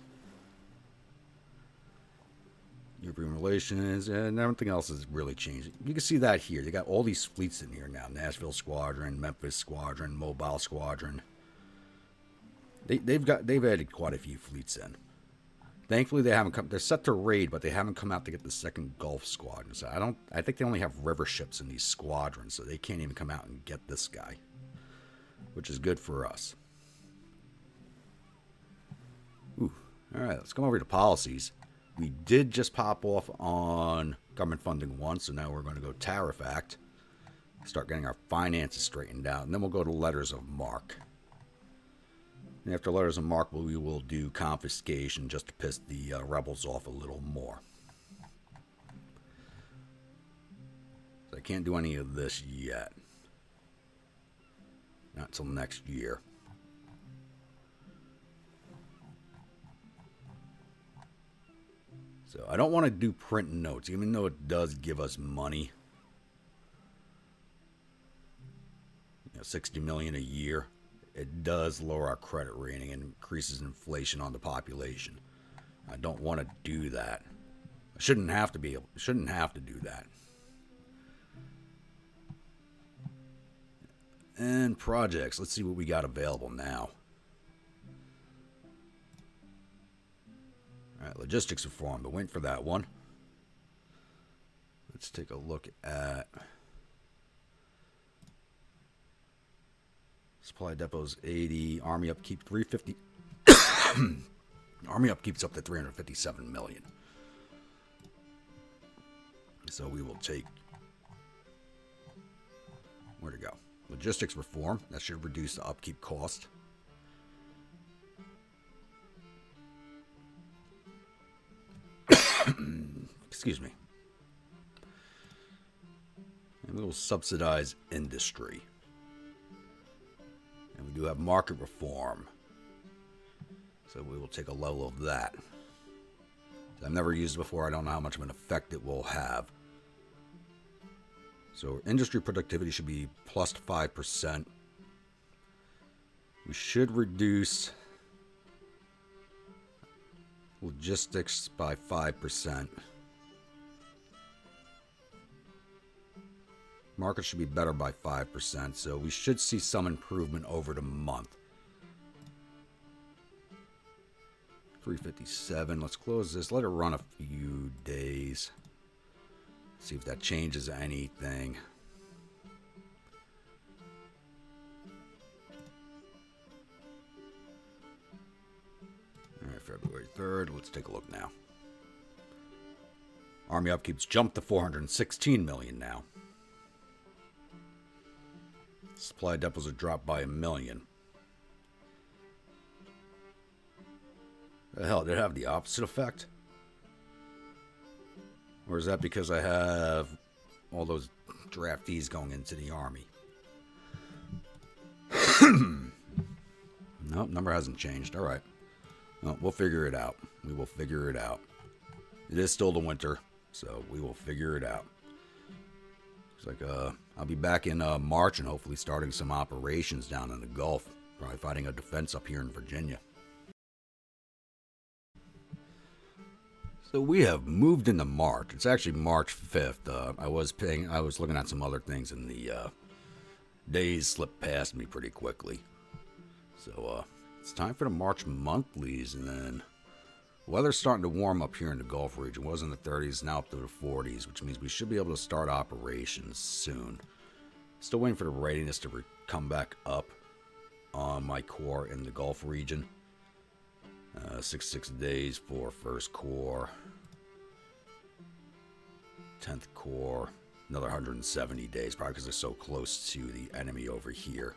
[SPEAKER 1] European relations and everything else is really changing. You can see that here. They got all these fleets in here now. Nashville Squadron, Memphis Squadron, Mobile Squadron. They've added quite a few fleets in. Thankfully, they haven't come. They're set to raid, but they haven't come out to get the second Gulf Squadron. So I think they only have river ships in these squadrons, so they can't even come out and get this guy, which is good for us. Ooh, all right. Let's come over to policies. We did just pop off on government funding 1, so now we're going to go Tariff Act, start getting our finances straightened out, and then we'll go to letters of marque. And after letters of marque, we will do confiscation just to piss the rebels off a little more. So I can't do any of this yet. Not until next year. So I don't want to do print notes, even though it does give us money. You know, $60 million a year. It does lower our credit rating and increases inflation on the population. I don't want to do that. I shouldn't have to do that. And projects. Let's see what we got available now. All right, logistics reform, but wait for that one. Let's take a look at supply depots 80, Army upkeep 350. Army upkeep's up to 357 million. So we will take, where to go? Logistics reform, that should reduce the upkeep cost. Excuse me. And we will subsidize industry. And we do have market reform. So we will take a level of that. I've never used it before. I don't know how much of an effect it will have. So industry productivity should be plus 5%. We should reduce logistics by 5%. Market should be better by 5%, so we should see some improvement over the month. 357. Let's close this. Let it run a few days. See if that changes anything. All right, February 3rd. Let's take a look now. Army upkeeps jumped to 416 million now. Supply depots are dropped by 1 million. The hell, did it have the opposite effect? Or is that because I have all those draftees going into the army? Nope, number hasn't changed. All right. Well, we'll figure it out. We will figure it out. It is still the winter, so we will figure it out. Looks like I'll be back in March and hopefully starting some operations down in the Gulf. Probably fighting a defense up here in Virginia. So we have moved into March. It's actually March 5th. I was looking at some other things and the days slipped past me pretty quickly. So it's time for the March monthlies, and then weather's starting to warm up here in the Gulf region. It was in the 30s, now up to the 40s, which means we should be able to start operations soon. Still waiting for the readiness to come back up on my corps in the Gulf region. 6 days for 1st Corps. 10th Corps. Another 170 days, probably because they're so close to the enemy over here.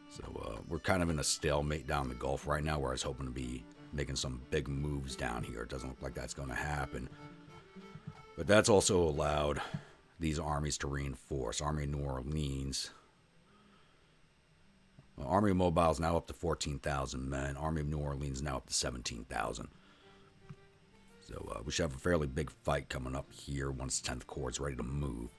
[SPEAKER 1] So we're kind of in a stalemate down the Gulf right now, where I was hoping to be making some big moves down here. It doesn't look like that's going to happen. But that's also allowed these armies to reinforce. Army of New Orleans. Well, Army of Mobile is now up to 14,000 men. Army of New Orleans now up to 17,000. So we should have a fairly big fight coming up here once 10th Corps is ready to move.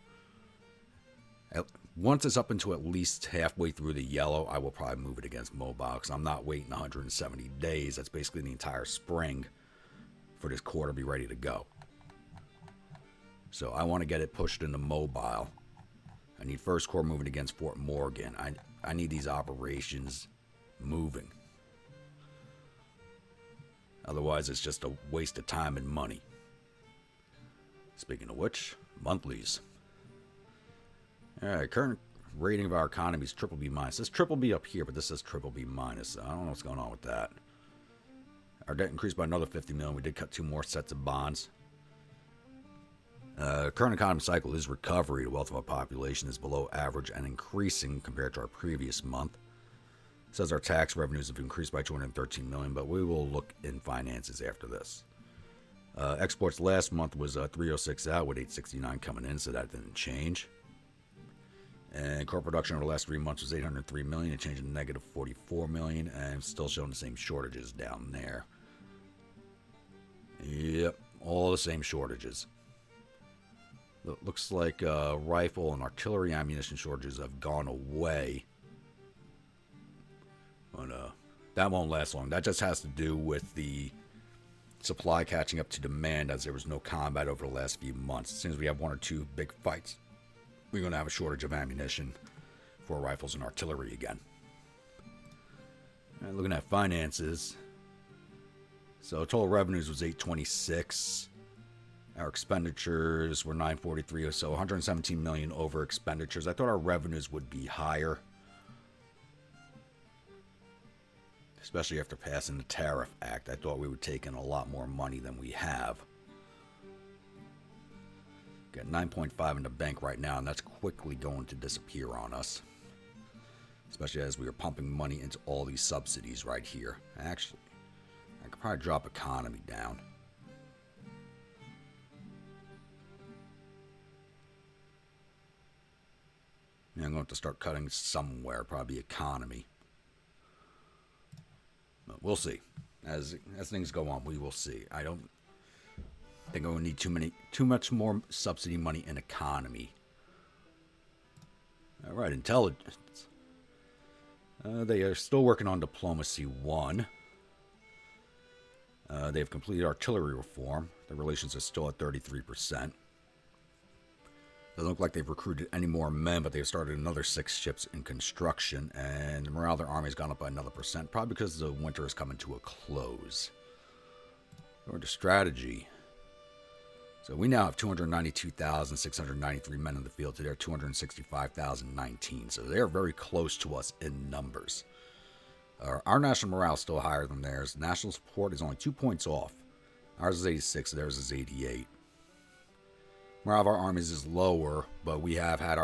[SPEAKER 1] once it's up into at least halfway through the yellow, I will probably move it against mobile, because I'm not waiting 170 days. That's basically the entire spring for this corps to be ready to go. So I want to get it pushed into mobile. I need First Corps moving against Fort Morgan. I need these operations moving. Otherwise, it's just a waste of time and money. Speaking of which, monthlies. Alright, current rating of our economy is triple B minus. This triple B up here, but this is triple B minus. I don't know what's going on with that. Our debt increased by another 50 million. We did cut 2 more sets of bonds. Current economy cycle is recovery. The wealth of our population is below average and increasing compared to our previous month. It says our tax revenues have increased by 213 million, but we will look in finances after this. Exports last month was 306 out with 869 coming in, so that didn't change. And core production over the last 3 months was 803 million, a change in negative 44 million, and still showing the same shortages down there. Yep, all the same shortages. Looks like rifle and artillery ammunition shortages have gone away. But that won't last long. That just has to do with the supply catching up to demand, as there was no combat over the last few months. As soon as we have 1 or 2 big fights, we're going to have a shortage of ammunition for rifles and artillery again. And looking at finances. So total revenues was 826. Our expenditures were 943 or so, 117 million over expenditures. I thought our revenues would be higher, especially after passing the Tariff Act. I thought we would take in a lot more money than we have. Got 9.5 in the bank right now, and that's quickly going to disappear on us, especially as we are pumping money into all these subsidies right here. Actually, I could probably drop economy down. I'm going to have to start cutting somewhere, probably economy. But we'll see. As things go on, we will see. I don't think I'm going to need too much more subsidy money in economy. All right, intelligence. They are still working on Diplomacy 1. They have completed artillery reform. Their relations are still at 33%. Doesn't look like they've recruited any more men, but they've started another 6 ships in construction, and the morale of their army has gone up by another %, probably because the winter is coming to a close. Going to strategy. So we now have 292,693 men in the field to their 265,019, so they are very close to us in numbers. Our national morale is still higher than theirs. National support is only 2 points off. Ours is 86, theirs is 88. Morale of our armies is lower, but we have had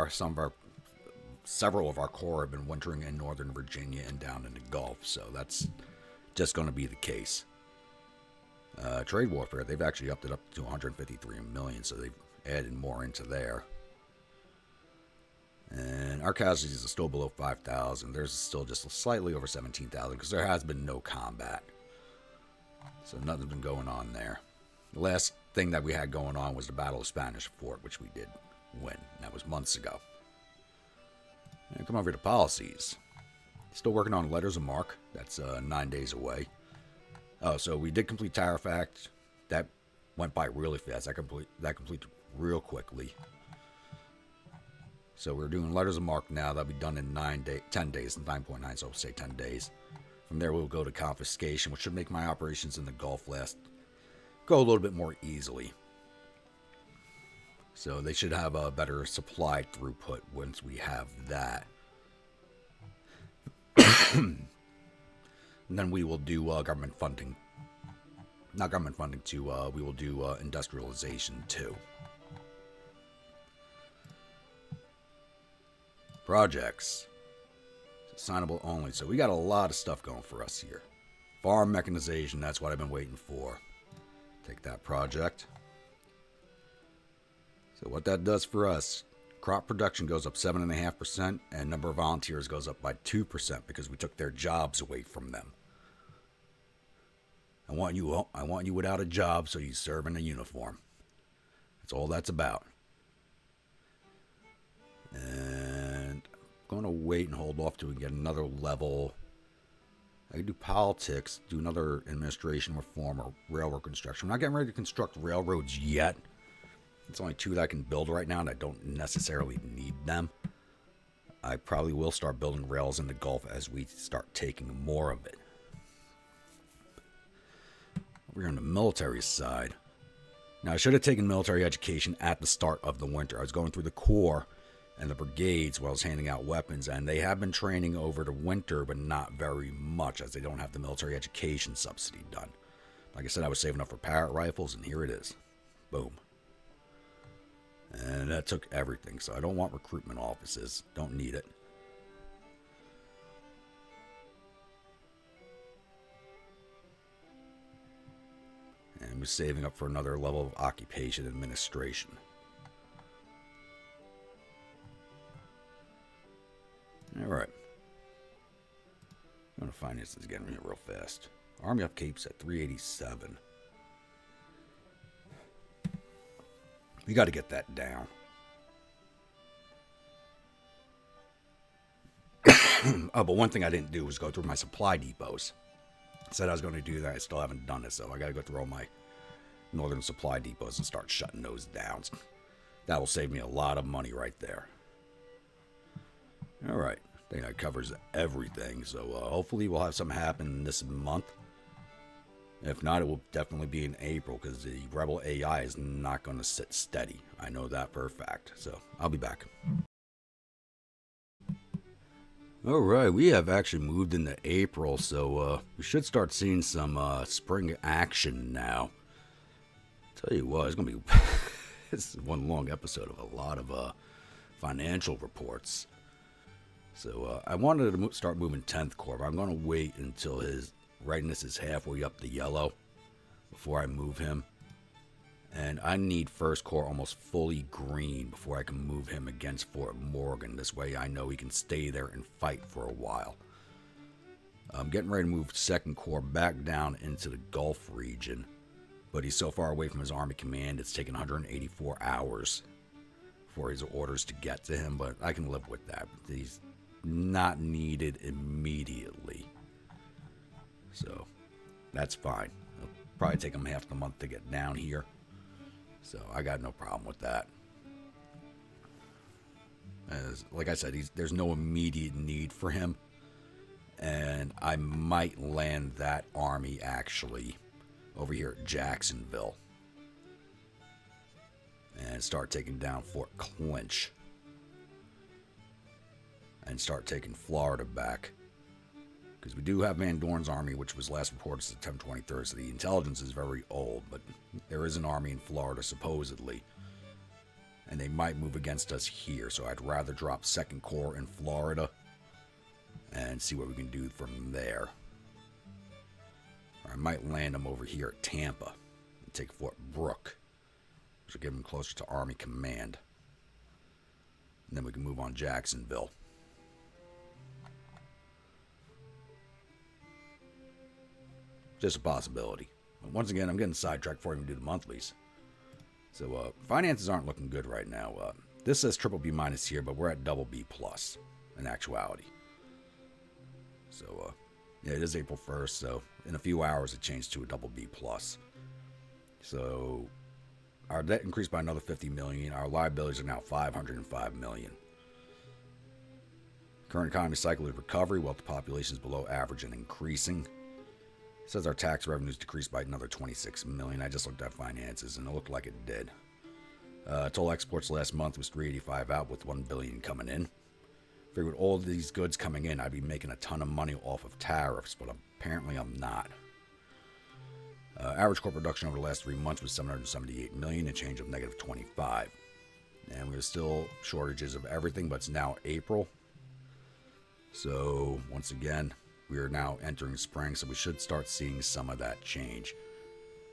[SPEAKER 1] several of our corps have been wintering in Northern Virginia and down in the Gulf, so that's just going to be the case. Trade warfare, they've actually upped it up to 153 million, so they've added more into there. And our casualties are still below 5,000. Theirs is still just slightly over 17,000 because there has been no combat. So nothing's been going on there. The last thing that we had going on was the Battle of Spanish Fort, which we did win. That was months ago. And come over to policies. Still working on letters of marque. That's 9 days away. Oh, so we did complete Tariff Act. That went by really fast. That completed real quickly. So we're doing letters of marque now. That'll be done in 10 days, 9.9, so I'll say 10 days. From there, we'll go to confiscation, which should make my operations in the Gulf go a little bit more easily. So they should have a better supply throughput once we have that. And then we will do government funding. Not government funding too. We will do industrialization too. Projects. Signable only. So we got a lot of stuff going for us here. Farm mechanization. That's what I've been waiting for. Take that project. So what that does for us, crop production goes up 7.5%, and number of volunteers goes up by 2% because we took their jobs away from them. I want you without a job, so you serve in a uniform. That's all that's about. And going to wait and hold off till we get another level. I can do politics, do another administration reform or railroad construction. I'm not getting ready to construct railroads yet. It's only 2 that I can build right now, and I don't necessarily need them. I probably will start building rails in the Gulf as we start taking more of it. Over here on the military side. Now, I should have taken military education at the start of the winter. I was going through the Corps and the brigades while I was handing out weapons, and they have been training over the winter, but not very much, as they don't have the military education subsidy done. Like I said, I was saving up for Parrot rifles, and here it is. Boom. And that took everything, so I don't want recruitment offices. Don't need it. And we're saving up for another level of occupation administration. Alright. I'm going to finance this again real fast. Army upkeep's at 387. We got to get that down. Oh, but one thing I didn't do was go through my supply depots. I said I was going to do that. I still haven't done it, so I got to go through all my northern supply depots and start shutting those down. That will save me a lot of money right there. All right. I think that covers everything. So hopefully we'll have something happen this month. If not, it will definitely be in April, because the Rebel AI is not going to sit steady. I know that for a fact. So I'll be back. All right, we have actually moved into April, so we should start seeing some spring action now. Tell you what, it's going to be this is one long episode of a lot of financial reports. So I wanted to start moving 10th Corps, but I'm going to wait until his readiness is halfway up the yellow before I move him. And I need 1st Corps almost fully green before I can move him against Fort Morgan. This way I know he can stay there and fight for a while. I'm getting ready to move 2nd Corps back down into the Gulf region. But he's so far away from his Army command, it's taken 184 hours for his orders to get to him. But I can live with that. He's not needed immediately. So that's fine. It'll probably take him half the month to get down here. So I got no problem with that. Like I said, there's no immediate need for him. And I might land that army actually over here at Jacksonville. And start taking down Fort Clinch. And start taking Florida back. Because we do have Van Dorn's army, which was last reported September 23rd, so the intelligence is very old, but there is an army in Florida, supposedly. And they might move against us here, so I'd rather drop 2nd Corps in Florida and see what we can do from there. Or I might land them over here at Tampa and take Fort Brooke, which will get them closer to Army Command. And then we can move on Jacksonville. Just a possibility. But once again, I'm getting sidetracked before I even do the monthlies. So, finances aren't looking good right now. This says triple B minus here, but we're at double B plus in actuality. So, yeah, it is April 1st, so in a few hours it changed to a double B plus. So, our debt increased by another $50 million. Our liabilities are now $505 million. Current economy cycle is recovery, while the population is below average and increasing. It says our tax revenues decreased by another $26 million. I just looked at finances, and it looked like it did. Total exports last month was $385 out, with $1 billion coming in. Figured with all these goods coming in, I'd be making a ton of money off of tariffs, but apparently I'm not. Average corporate production over the last 3 months was $778 million, a change of negative 25. And there's still shortages of everything, but it's now April. So, once again, we are now entering spring, so we should start seeing some of that change.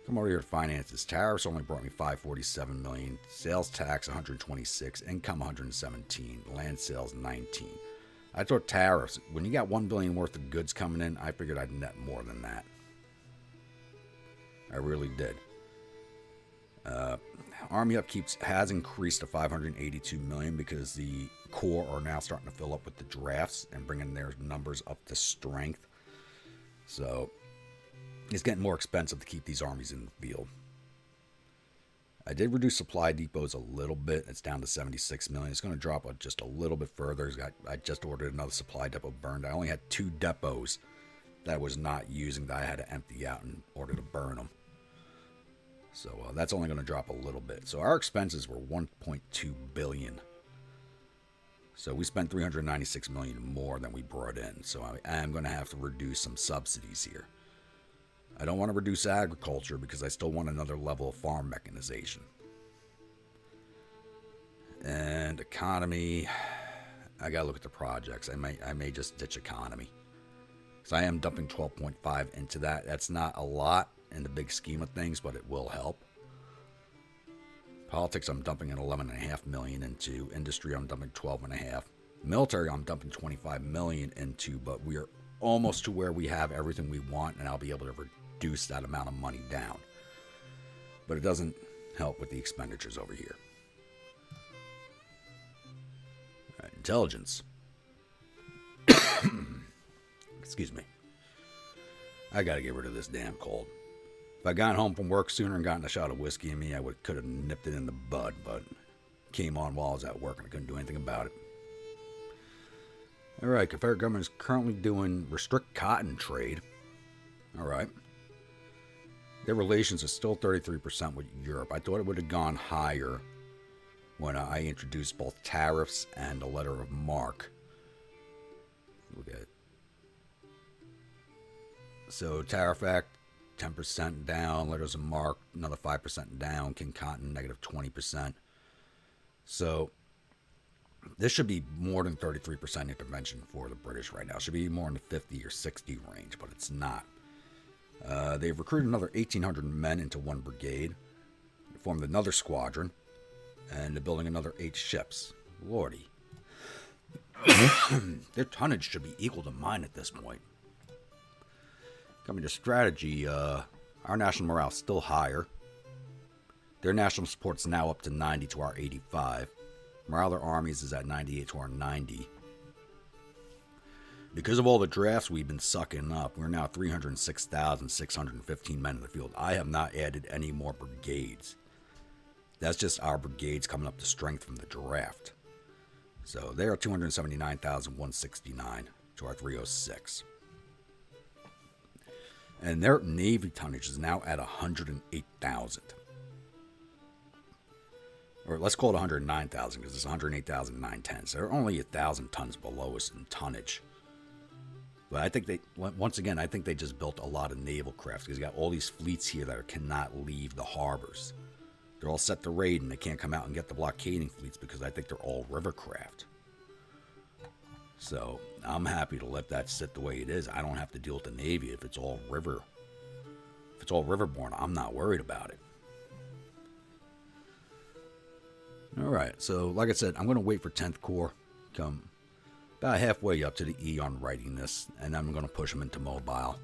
[SPEAKER 1] Come over here to finances. Tariffs only brought me $547 million. Sales tax $126. Income $117. Land sales $19. I thought tariffs, when you got $1 billion worth of goods coming in, I figured I'd net more than that. I really did. Army upkeeps has increased to 582 million because the Corps are now starting to fill up with the drafts and bringing their numbers up to strength. So it's getting more expensive to keep these armies in the field. I did reduce supply depots a little bit. It's down to 76 million. It's going to drop just a little bit further. I just ordered another supply depot burned. I only had 2 depots that I was not using that I had to empty out in order to burn them. So that's only going to drop a little bit. So our expenses were 1.2 billion. So we spent 396 million more than we brought in. So I am going to have to reduce some subsidies here. I don't want to reduce agriculture because I still want another level of farm mechanization. And economy, I got to look at the projects. I may just ditch economy. So I am dumping 12.5 into that. That's not a lot in the big scheme of things, but it will help. Politics, I'm dumping an 11.5 million into. Industry, I'm dumping 12.5. Military, I'm dumping 25 million into, but we are almost to where we have everything we want, and I'll be able to reduce that amount of money down. But it doesn't help with the expenditures over here. All right, intelligence. Excuse me. I gotta get rid of this damn cold. If I got home from work sooner and gotten a shot of whiskey in me, I could have nipped it in the bud, but it came on while I was at work and I couldn't do anything about it. Alright, Confederate government is currently doing restrict cotton trade. Alright. Their relations are still 33% with Europe. I thought it would have gone higher when I introduced both tariffs and a letter of marque. Look at it. So, Tariff Act, 10% down. Letters of marque, another 5% down. King Cotton, negative 20%. So, this should be more than 33% intervention for the British right now. It should be more in the 50 or 60 range, but it's not. They've recruited another 1,800 men into one brigade. They formed another squadron. And they're building another 8 ships. Lordy. Their tonnage should be equal to mine at this point. Coming to strategy, our national morale is still higher. Their national support's now up to 90 to our 85. Morale of their armies is at 98 to our 90. Because of all the drafts we've been sucking up, we're now 306,615 men in the field. I have not added any more brigades. That's just our brigades coming up to strength from the draft. So they are 279,169 to our 306. And their Navy tonnage is now at 108,000. Or let's call it 109,000 because it's 108,910. So they're only 1,000 tons below us in tonnage. But I think once again, I think they just built a lot of naval crafts because you got all these fleets here that cannot leave the harbors. They're all set to raid and they can't come out and get the blockading fleets because I think they're all rivercraft. So I'm happy to let that sit the way it is. I don't have to deal with the Navy if it's all river. If it's all riverborne, I'm not worried about it. All right, so like I said, I'm going to wait for 10th Corps. Come about halfway up to the E on writing this, and I'm going to push them into mobile.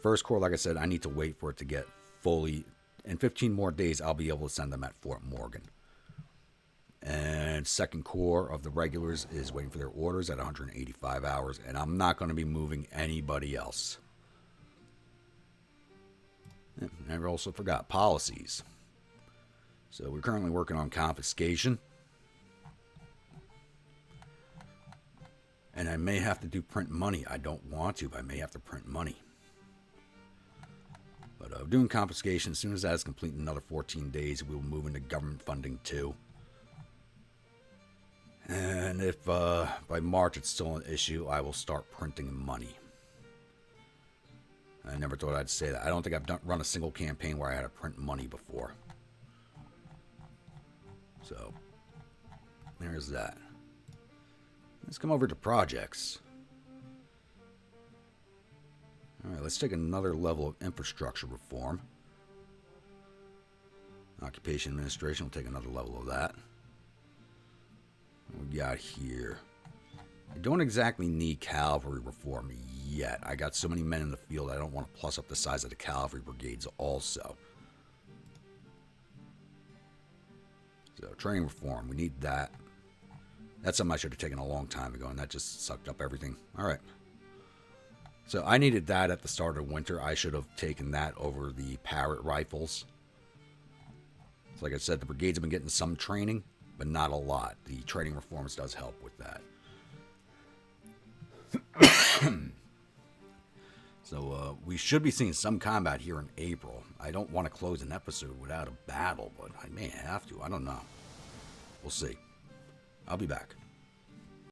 [SPEAKER 1] 1st Corps, like I said, I need to wait for it to get fully. In 15 more days, I'll be able to send them at Fort Morgan. And 2nd Corps of the regulars is waiting for their orders at 185 hours, and I'm not going to be moving anybody else. I also forgot policies. So we're currently working on confiscation. And I may have to do print money. I don't want to, but I may have to print money. But doing confiscation, as soon as that is complete in another 14 days, we will move into government funding too. And if by March it's still an issue, I will start printing money. I never thought I'd say that. I don't think I've run a single campaign where I had to print money before. So, there's that. Let's come over to projects. Alright, let's take another level of infrastructure reform. Occupation administration will take another level of that. What we got here? I don't exactly need cavalry reform yet. I got so many men in the field, I don't want to plus up the size of the cavalry brigades also. So training reform, we need that. That's something I should have taken a long time ago, and that just sucked up everything. All right. So I needed that at the start of winter. I should have taken that over the Parrot rifles. So like I said, the brigades have been getting some training, but not a lot. The training reforms does help with that. So we should be seeing some combat here in April. I don't want to close an episode without a battle, but I may have to. I don't know. We'll see. I'll be back.